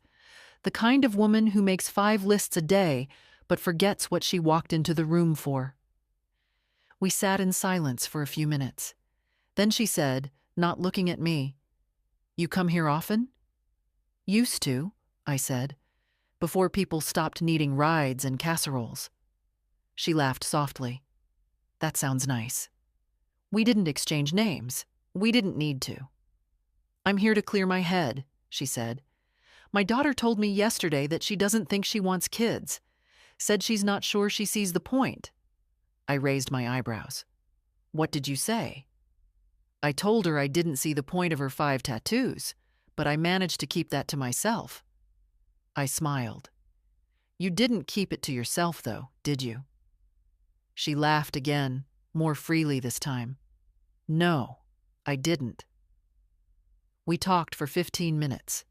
The kind of woman who makes 5 lists a day but forgets what she walked into the room for. We sat in silence for a few minutes. Then she said, not looking at me, "You come here often?" "Used to," I said, "before people stopped needing rides and casseroles." She laughed softly. "That sounds nice." We didn't exchange names. We didn't need to. "I'm here to clear my head," she said. "My daughter told me yesterday that she doesn't think she wants kids. Said she's not sure she sees the point." I raised my eyebrows. "What did you say?" I told her I didn't see the point of her 5 tattoos, but I managed to keep that to myself. I smiled. You didn't keep it to yourself, though, did you? She laughed again, more freely this time. No, I didn't. We talked for 15 minutes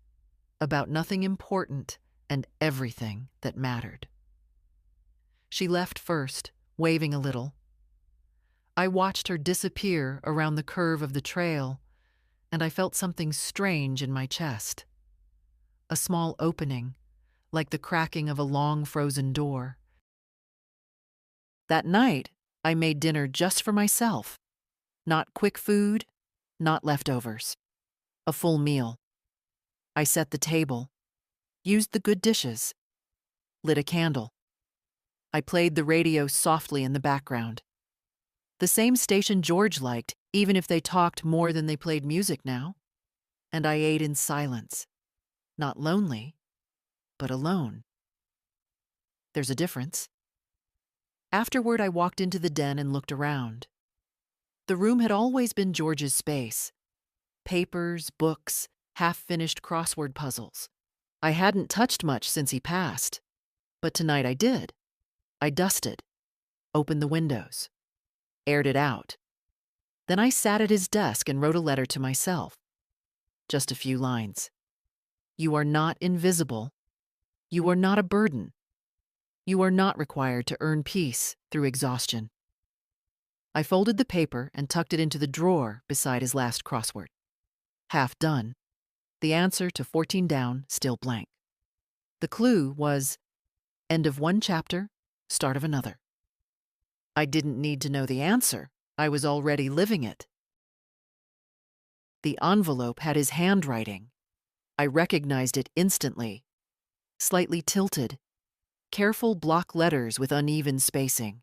about nothing important and everything that mattered. She left first, waving a little. I watched her disappear around the curve of the trail, and I felt something strange in my chest. A small opening, like the cracking of a long frozen door. That night, I made dinner just for myself. Not quick food, not leftovers. A full meal. I set the table, used the good dishes, lit a candle. I played the radio softly in the background. The same station George liked, even if they talked more than they played music now. And I ate in silence. Not lonely, but alone. There's a difference. Afterward, I walked into the den and looked around. The room had always been George's space. Papers, books, half-finished crossword puzzles. I hadn't touched much since he passed, but tonight I did. I dusted, opened the windows, aired it out. Then I sat at his desk and wrote a letter to myself. Just a few lines. You are not invisible. You are not a burden. You are not required to earn peace through exhaustion. I folded the paper and tucked it into the drawer beside his last crossword. Half done. The answer to 14 down, still blank. The clue was end of one chapter, start of another. I didn't need to know the answer. I was already living it. The envelope had his handwriting. I recognized it instantly. Slightly tilted. Careful block letters with uneven spacing.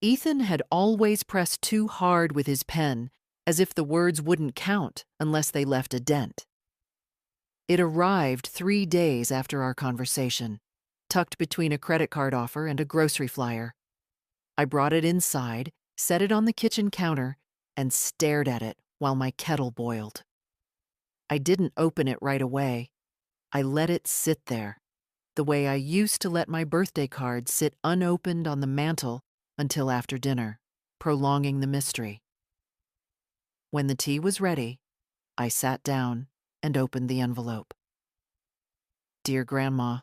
Ethan had always pressed too hard with his pen, as if the words wouldn't count unless they left a dent. It arrived 3 days after our conversation, tucked between a credit card offer and a grocery flyer. I brought it inside, set it on the kitchen counter, and stared at it while my kettle boiled. I didn't open it right away. I let it sit there, the way I used to let my birthday card sit unopened on the mantel until after dinner, prolonging the mystery. When the tea was ready, I sat down and opened the envelope. Dear Grandma,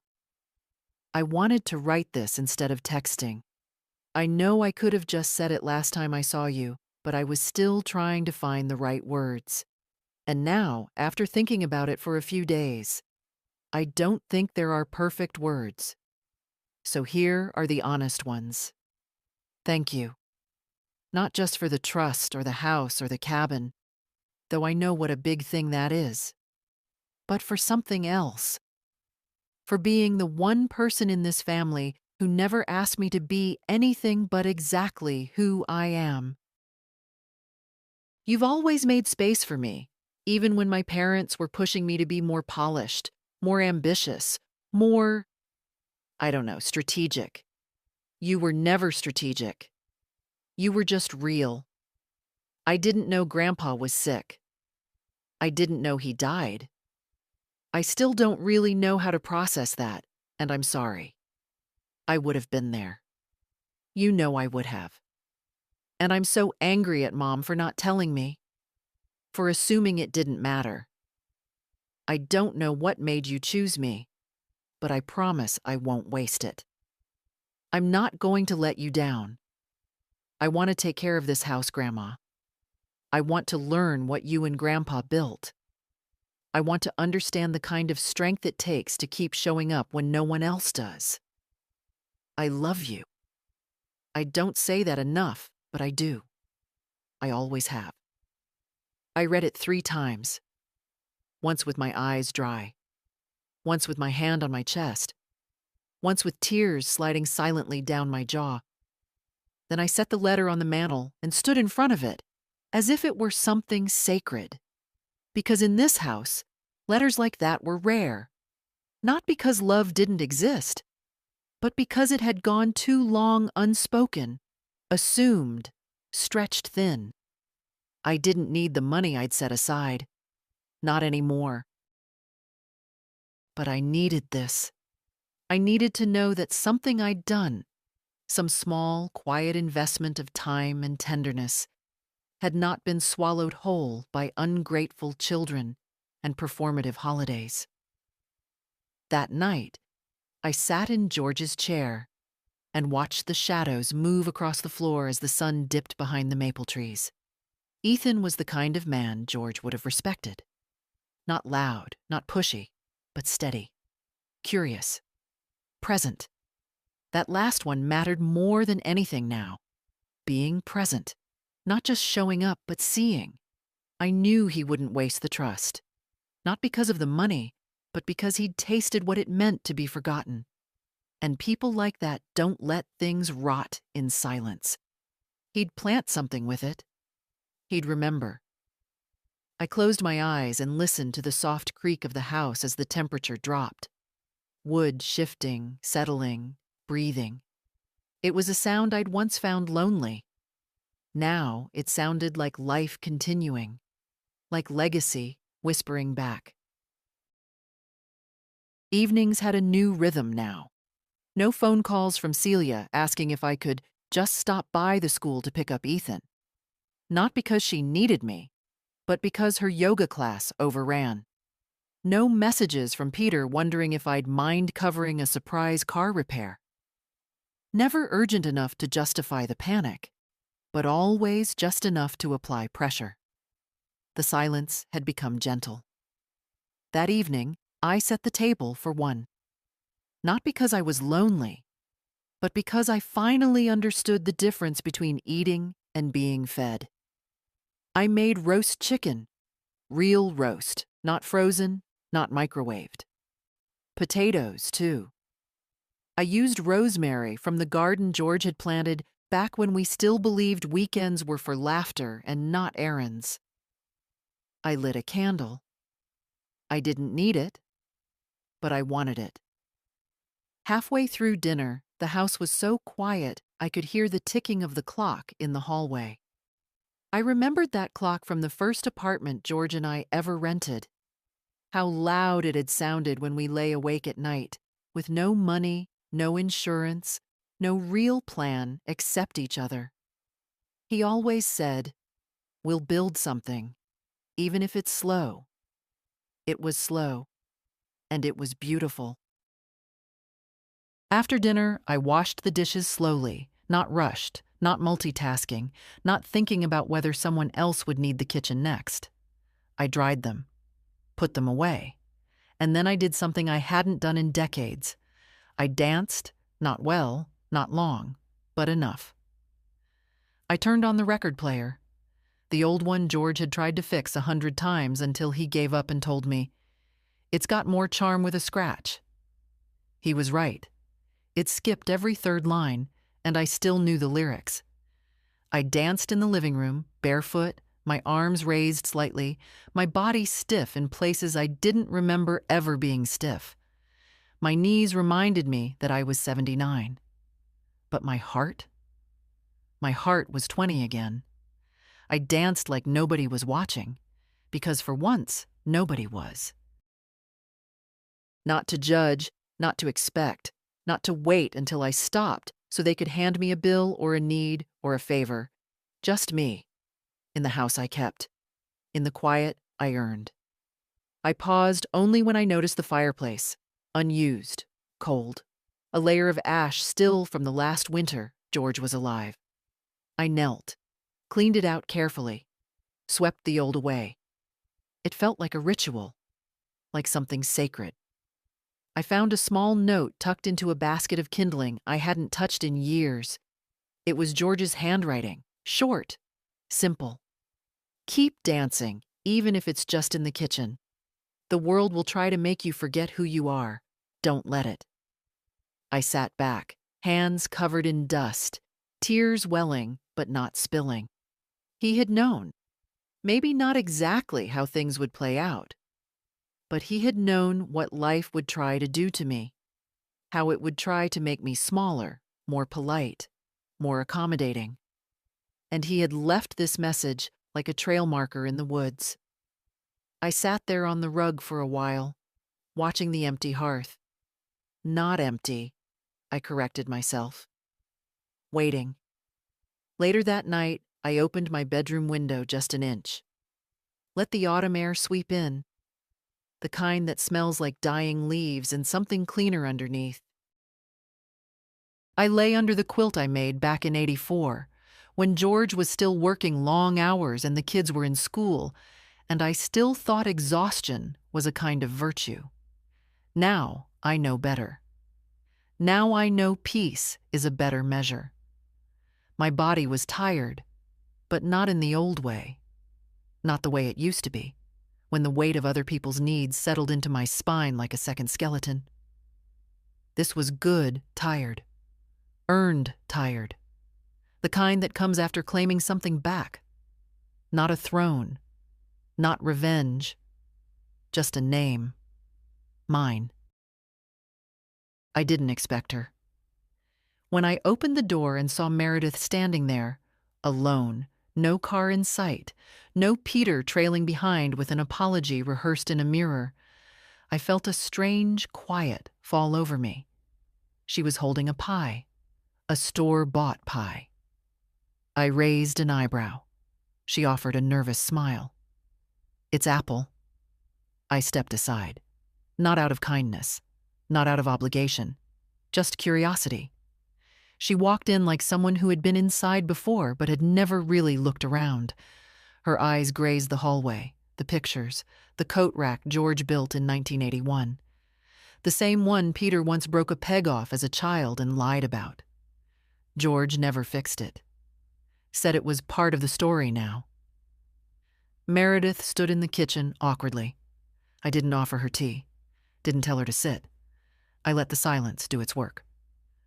I wanted to write this instead of texting. I know I could have just said it last time I saw you, but I was still trying to find the right words. And now, after thinking about it for a few days, I don't think there are perfect words. So here are the honest ones. Thank you. Not just for the trust or the house or the cabin, though I know what a big thing that is, but for something else. For being the one person in this family who never asked me to be anything but exactly who I am. You've always made space for me, even when my parents were pushing me to be more polished, more ambitious, more, strategic. You were never strategic. You were just real. I didn't know Grandpa was sick. I didn't know he died. I still don't really know how to process that, and I'm sorry. I would have been there. You know I would have. And I'm so angry at Mom for not telling me, for assuming it didn't matter. I don't know what made you choose me, but I promise I won't waste it. I'm not going to let you down. I want to take care of this house, Grandma. I want to learn what you and Grandpa built. I want to understand the kind of strength it takes to keep showing up when no one else does. I love you. I don't say that enough, but I do. I always have. I read it 3 times. Once with my eyes dry. Once with my hand on my chest. Once with tears sliding silently down my jaw. Then I set the letter on the mantel and stood in front of it, as if it were something sacred. Because in this house, letters like that were rare. Not because love didn't exist, but because it had gone too long unspoken, assumed, stretched thin. I didn't need the money I'd set aside. Not anymore. But I needed this. I needed to know that something I'd done, some small, quiet investment of time and tenderness, had not been swallowed whole by ungrateful children and performative holidays. That night, I sat in George's chair and watched the shadows move across the floor as the sun dipped behind the maple trees. Ethan was the kind of man George would have respected. Not loud, not pushy, but steady, curious, present. That last one mattered more than anything now. Being present, not just showing up, but seeing. I knew he wouldn't waste the trust. Not because of the money, but because he'd tasted what it meant to be forgotten. And people like that don't let things rot in silence. He'd plant something with it. He'd remember. I closed my eyes and listened to the soft creak of the house as the temperature dropped. Wood shifting, settling, breathing. It was a sound I'd once found lonely. Now it sounded like life continuing, like legacy whispering back. Evenings had a new rhythm now. No phone calls from Celia asking if I could just stop by the school to pick up Ethan. Not because she needed me, but because her yoga class overran. No messages from Peter wondering if I'd mind covering a surprise car repair. Never urgent enough to justify the panic, but always just enough to apply pressure. The silence had become gentle. That evening, I set the table for one. Not because I was lonely, but because I finally understood the difference between eating and being fed. I made roast chicken, real roast, not frozen, not microwaved. Potatoes, too. I used rosemary from the garden George had planted back when we still believed weekends were for laughter and not errands. I lit a candle. I didn't need it, but I wanted it. Halfway through dinner, the house was so quiet I could hear the ticking of the clock in the hallway. I remembered that clock from the first apartment George and I ever rented. How loud it had sounded when we lay awake at night, with no money, no insurance, no real plan except each other. He always said, "We'll build something, even if it's slow." It was slow, and it was beautiful. After dinner, I washed the dishes slowly, not rushed, not multitasking, not thinking about whether someone else would need the kitchen next. I dried them, put them away, and then I did something I hadn't done in decades. I danced, not well, not long, but enough. I turned on the record player, the old one George had tried to fix 100 times until he gave up and told me, "It's got more charm with a scratch." He was right. It skipped every third line, and I still knew the lyrics. I danced in the living room, barefoot, my arms raised slightly, my body stiff in places I didn't remember ever being stiff. My knees reminded me that I was 79. But my heart? My heart was 20 again. I danced like nobody was watching, because for once, nobody was. Not to judge, not to expect, not to wait until I stopped so they could hand me a bill or a need or a favor. Just me, in the house I kept, in the quiet I earned. I paused only when I noticed the fireplace, unused, cold, a layer of ash still from the last winter George was alive. I knelt, cleaned it out carefully, swept the old away. It felt like a ritual, like something sacred. I found a small note tucked into a basket of kindling I hadn't touched in years. It was George's handwriting, short, simple. "Keep dancing, even if it's just in the kitchen. The world will try to make you forget who you are. Don't let it." I sat back, hands covered in dust, tears welling but not spilling. He had known. Maybe not exactly how things would play out, but he had known what life would try to do to me, how it would try to make me smaller, more polite, more accommodating. And he had left this message like a trail marker in the woods. I sat there on the rug for a while, watching the empty hearth. Not empty, I corrected myself. Waiting. Later that night, I opened my bedroom window just an inch. Let the autumn air sweep in, the kind that smells like dying leaves and something cleaner underneath. I lay under the quilt I made back in '84, when George was still working long hours and the kids were in school, and I still thought exhaustion was a kind of virtue. Now I know better. Now I know peace is a better measure. My body was tired, but not in the old way. Not the way it used to be, when the weight of other people's needs settled into my spine like a second skeleton. This was good tired. Earned tired. The kind that comes after claiming something back. Not a throne. Not revenge. Just a name. Mine. I didn't expect her. When I opened the door and saw Meredith standing there, alone, no car in sight, no Peter trailing behind with an apology rehearsed in a mirror, I felt a strange quiet fall over me. She was holding a pie, a store-bought pie. I raised an eyebrow. She offered a nervous smile. "It's apple." I stepped aside. Not out of kindness, not out of obligation, just curiosity. She walked in like someone who had been inside before but had never really looked around. Her eyes grazed the hallway, the pictures, the coat rack George built in 1981. The same one Peter once broke a peg off as a child and lied about. George never fixed it. Said it was part of the story now. Meredith stood in the kitchen awkwardly. I didn't offer her tea. Didn't tell her to sit. I let the silence do its work.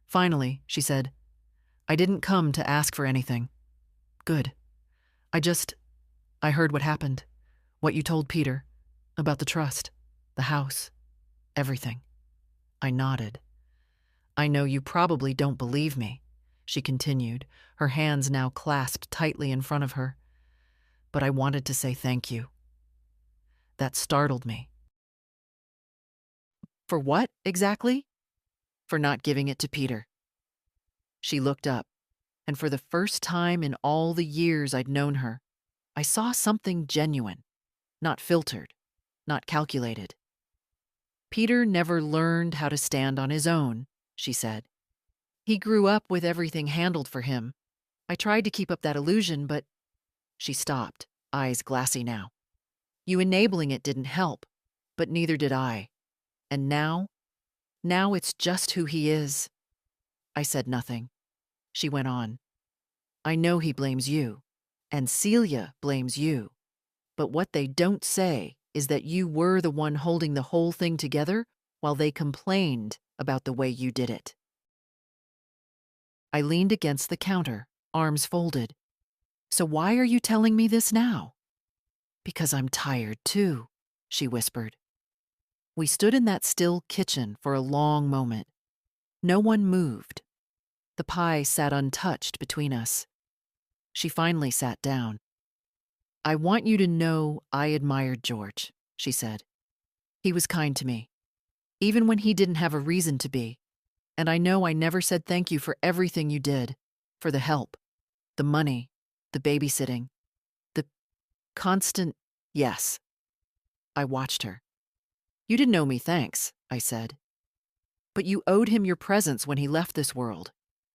Finally, she said, "I didn't come to ask for anything." "Good. I heard what happened. What you told Peter. About the trust. The house. Everything." I nodded. "I know you probably don't believe me," she continued, her hands now clasped tightly in front of her. "But I wanted to say thank you." That startled me. "For what, exactly?" "For not giving it to Peter." She looked up, and for the first time in all the years I'd known her, I saw something genuine, not filtered, not calculated. "Peter never learned how to stand on his own," she said. "He grew up with everything handled for him. I tried to keep up that illusion, but—" She stopped, eyes glassy now. "You enabling it didn't help, but neither did I. And now it's just who he is." I said nothing. She went on. "I know he blames you, and Celia blames you. But what they don't say is that you were the one holding the whole thing together while they complained about the way you did it." I leaned against the counter, arms folded. "So why are you telling me this now?" "Because I'm tired too," she whispered. We stood in that still kitchen for a long moment. No one moved. The pie sat untouched between us. She finally sat down. "I want you to know I admired George," she said. "He was kind to me, even when he didn't have a reason to be. And I know I never said thank you for everything you did, for the help, the money, the babysitting, the constant yes." I watched her. "You didn't owe me thanks," I said. "But you owed him your presence when he left this world,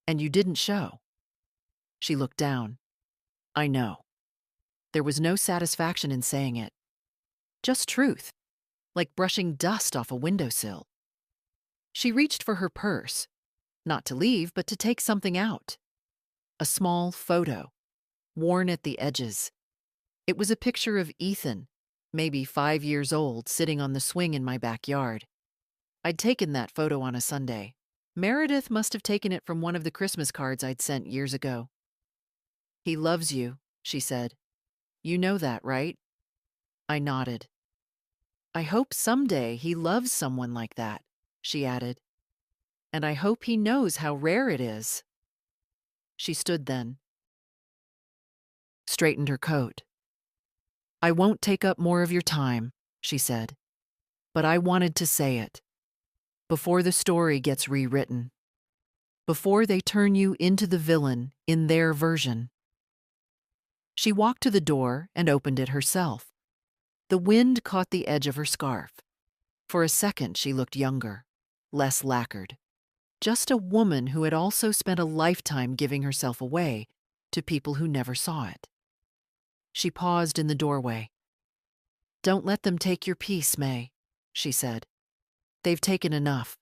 and you didn't show." She looked down. "I know." There was no satisfaction in saying it. Just truth, like brushing dust off a windowsill. She reached for her purse, not to leave, but to take something out. A small photo, worn at the edges. It was a picture of Ethan, maybe 5 years old, sitting on the swing in my backyard. I'd taken that photo on a Sunday. Meredith must have taken it from one of the Christmas cards I'd sent years ago. "He loves you," she said. "You know that, right?" I nodded. "I hope someday he loves someone like that," she added. "And I hope he knows how rare it is." She stood then, straightened her coat, "I won't take up more of your time," she said, "but I wanted to say it. Before the story gets rewritten. Before they turn you into the villain in their version." She walked to the door and opened it herself. The wind caught the edge of her scarf. For a second, she looked younger, less lacquered. Just a woman who had also spent a lifetime giving herself away to people who never saw it. She paused in the doorway. "Don't let them take your peace, May," she said. "They've taken enough."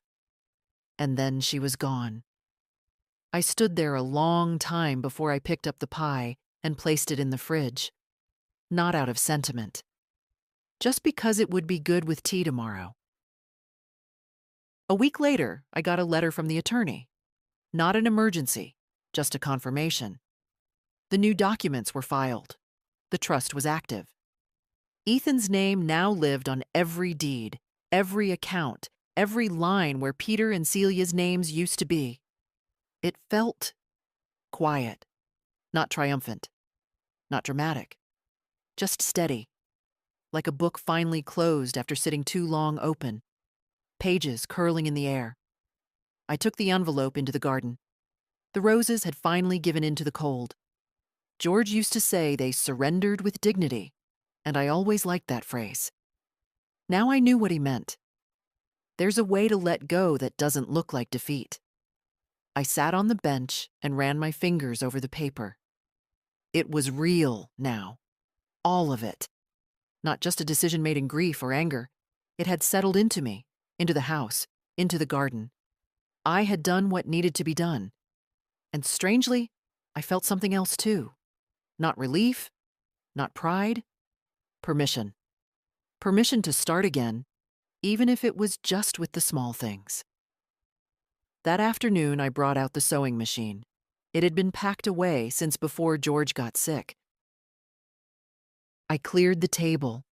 And then she was gone. I stood there a long time before I picked up the pie and placed it in the fridge. Not out of sentiment. Just because it would be good with tea tomorrow. A week later, I got a letter from the attorney. Not an emergency, just a confirmation. The new documents were filed. The trust was active. Ethan's name now lived on every deed, every account, every line where Peter and Celia's names used to be. It felt quiet, not triumphant, not dramatic, just steady, like a book finally closed after sitting too long open, pages curling in the air. I took the envelope into the garden. The roses had finally given in to the cold. George used to say they surrendered with dignity, and I always liked that phrase. Now I knew what he meant. There's a way to let go that doesn't look like defeat. I sat on the bench and ran my fingers over the paper. It was real now. All of it. Not just a decision made in grief or anger. It had settled into me, into the house, into the garden. I had done what needed to be done. And strangely, I felt something else too. Not relief, not pride. Permission. Permission to start again, even if it was just with the small things. That afternoon, I brought out the sewing machine. It had been packed away since before George got sick. I cleared the table,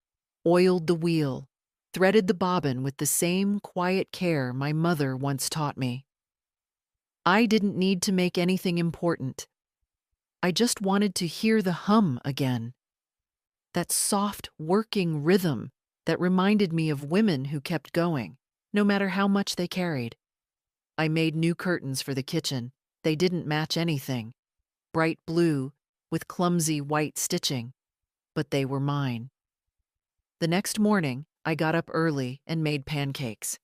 oiled the wheel, threaded the bobbin with the same quiet care my mother once taught me. I didn't need to make anything important. I just wanted to hear the hum again. That soft, working rhythm that reminded me of women who kept going, no matter how much they carried. I made new curtains for the kitchen. They didn't match anything. Bright blue, with clumsy white stitching. But they were mine. The next morning, I got up early and made pancakes.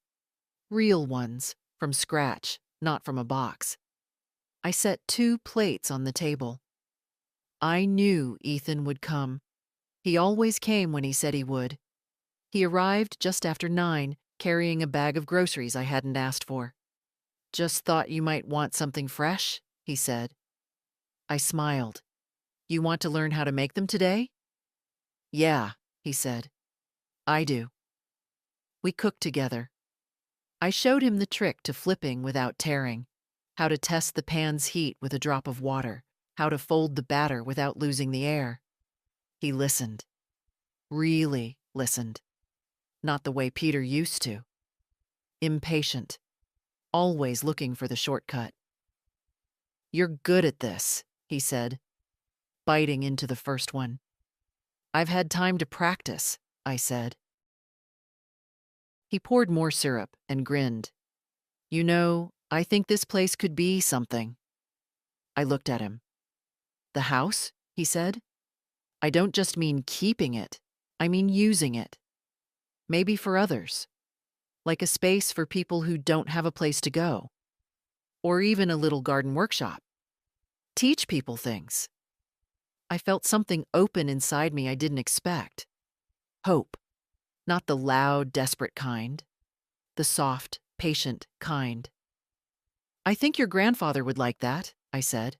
Real ones, from scratch, not from a box. I set 2 plates on the table. I knew Ethan would come. He always came when he said he would. He arrived just after 9, carrying a bag of groceries I hadn't asked for. "Just thought you might want something fresh," he said. I smiled. "You want to learn how to make them today?" "Yeah," he said. "I do." We cooked together. I showed him the trick to flipping without tearing, how to test the pan's heat with a drop of water, how to fold the batter without losing the air. He listened. Really listened. Not the way Peter used to. Impatient. Always looking for the shortcut. "You're good at this," he said, biting into the first one. "I've had time to practice," I said. He poured more syrup and grinned. "You know, I think this place could be something." I looked at him. "The house?" he said. "I don't just mean keeping it, I mean using it. Maybe for others. Like a space for people who don't have a place to go. Or even a little garden workshop. Teach people things." I felt something open inside me I didn't expect. Hope. Not the loud, desperate kind. The soft, patient kind. "I think your grandfather would like that," I said.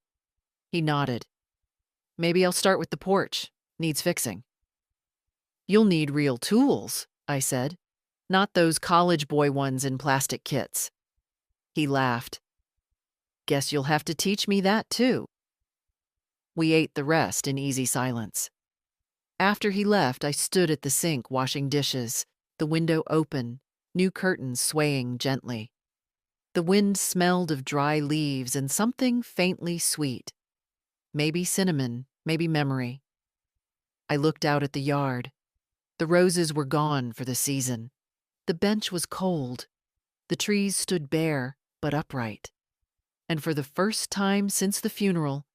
He nodded. "Maybe I'll start with the porch. Needs fixing." "You'll need real tools," I said. "Not those college boy ones in plastic kits." He laughed. "Guess you'll have to teach me that too." We ate the rest in easy silence. After he left, I stood at the sink washing dishes, the window open, new curtains swaying gently. The wind smelled of dry leaves and something faintly sweet. Maybe cinnamon, maybe memory. I looked out at the yard. The roses were gone for the season. The bench was cold. The trees stood bare but upright. And for the first time since the funeral,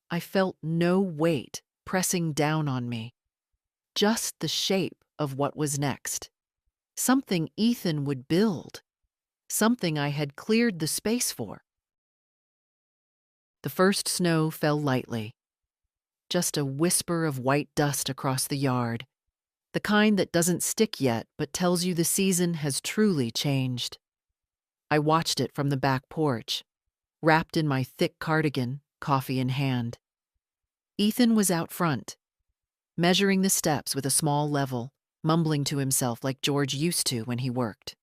I felt no weight pressing down on me. Just the shape of what was next. Something Ethan would build. Something I had cleared the space for. The first snow fell lightly. Just a whisper of white dust across the yard. The kind that doesn't stick yet but tells you the season has truly changed. I watched it from the back porch, wrapped in my thick cardigan, coffee in hand. Ethan was out front, measuring the steps with a small level, mumbling to himself like George used to when he worked.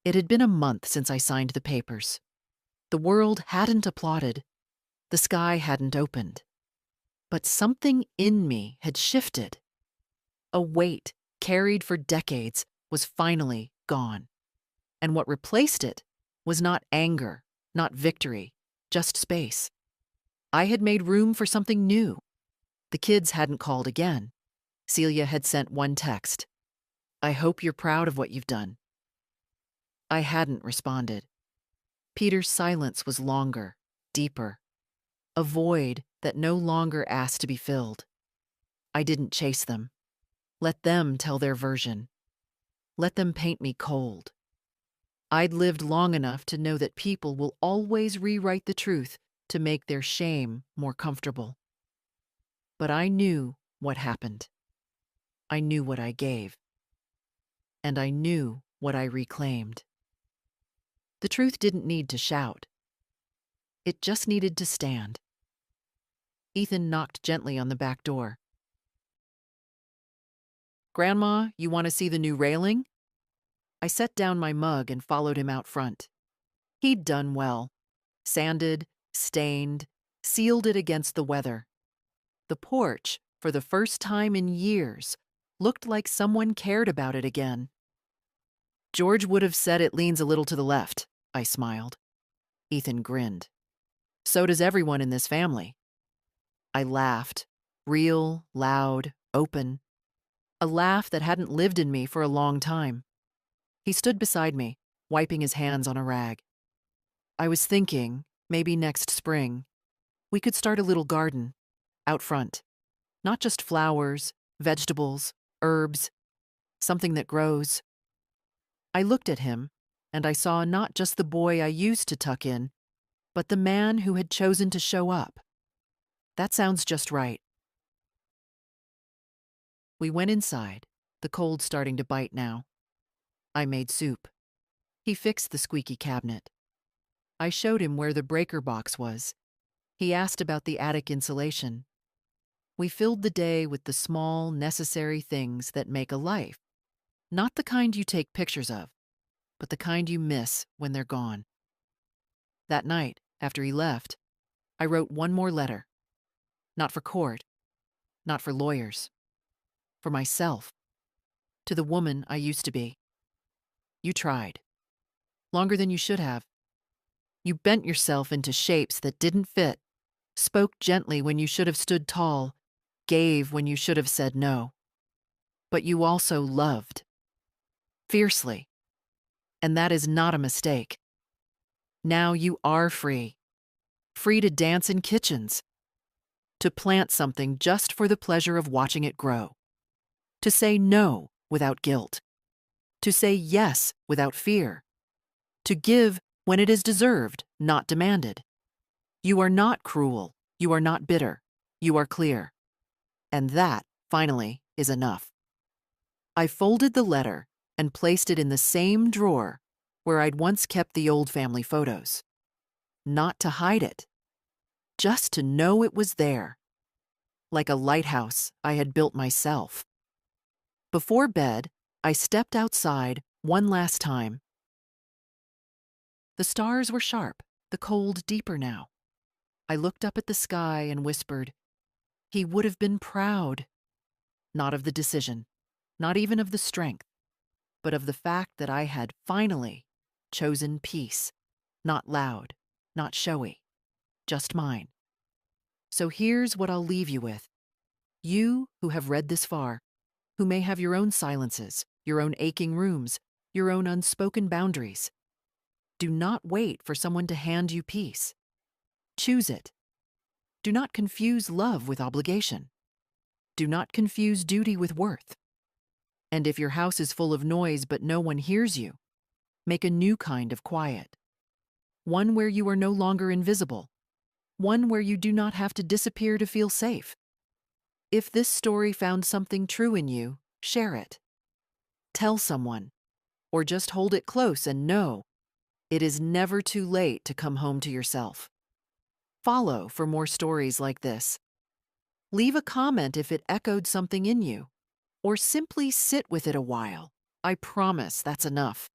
It had been a month since I signed the papers. The world hadn't applauded. The sky hadn't opened. But something in me had shifted. A weight carried for decades was finally gone. And what replaced it was not anger, not victory, just space. I had made room for something new. The kids hadn't called again. Celia had sent one text. "I hope you're proud of what you've done." I hadn't responded. Peter's silence was longer, deeper. A void that no longer asked to be filled. I didn't chase them. Let them tell their version. Let them paint me cold. I'd lived long enough to know that people will always rewrite the truth to make their shame more comfortable. But I knew what happened. I knew what I gave. And I knew what I reclaimed. The truth didn't need to shout. It just needed to stand. Ethan knocked gently on the back door. "Grandma, you want to see the new railing?" I set down my mug and followed him out front. He'd done well. Sanded, stained, sealed it against the weather. The porch, for the first time in years, looked like someone cared about it again. "George would have said it leans a little to the left," I smiled. Ethan grinned. "So does everyone in this family." I laughed, real, loud, open. A laugh that hadn't lived in me for a long time. He stood beside me, wiping his hands on a rag. "I was thinking, maybe next spring, we could start a little garden, out front. Not just flowers, vegetables, herbs, something that grows." I looked at him, and I saw not just the boy I used to tuck in, but the man who had chosen to show up. That sounds just right. We went inside, the cold starting to bite now. I made soup. He fixed the squeaky cabinet. I showed him where the breaker box was. He asked about the attic insulation. We filled the day with the small, necessary things that make a life. Not the kind you take pictures of, but the kind you miss when they're gone. That night, after he left, I wrote one more letter. Not for court, not for lawyers. For myself. To the woman I used to be. You tried. Longer than you should have. You bent yourself into shapes that didn't fit, spoke gently when you should have stood tall, gave when you should have said no. But you also loved. Fiercely. And that is not a mistake. Now you are free. Free to dance in kitchens. To plant something just for the pleasure of watching it grow. To say no without guilt. To say yes without fear. To give when it is deserved, not demanded. You are not cruel. You are not bitter. You are clear. And that, finally, is enough. I folded the letter and placed it in the same drawer where I'd once kept the old family photos. Not to hide it. Just to know it was there. Like a lighthouse I had built myself. Before bed, I stepped outside one last time. The stars were sharp, the cold deeper now. I looked up at the sky and whispered, he would have been proud. Not of the decision, not even of the strength, but of the fact that I had finally chosen peace. Not loud, not showy, just mine. So here's what I'll leave you with. You who have read this far, who may have your own silences, your own aching rooms, your own unspoken boundaries. Do not wait for someone to hand you peace. Choose it. Do not confuse love with obligation. Do not confuse duty with worth. And if your house is full of noise but no one hears you, make a new kind of quiet. One where you are no longer invisible. One where you do not have to disappear to feel safe. If this story found something true in you, share it. Tell someone, or just hold it close and know it is never too late to come home to yourself. Follow for more stories like this. Leave a comment if it echoed something in you, or simply sit with it a while. I promise that's enough.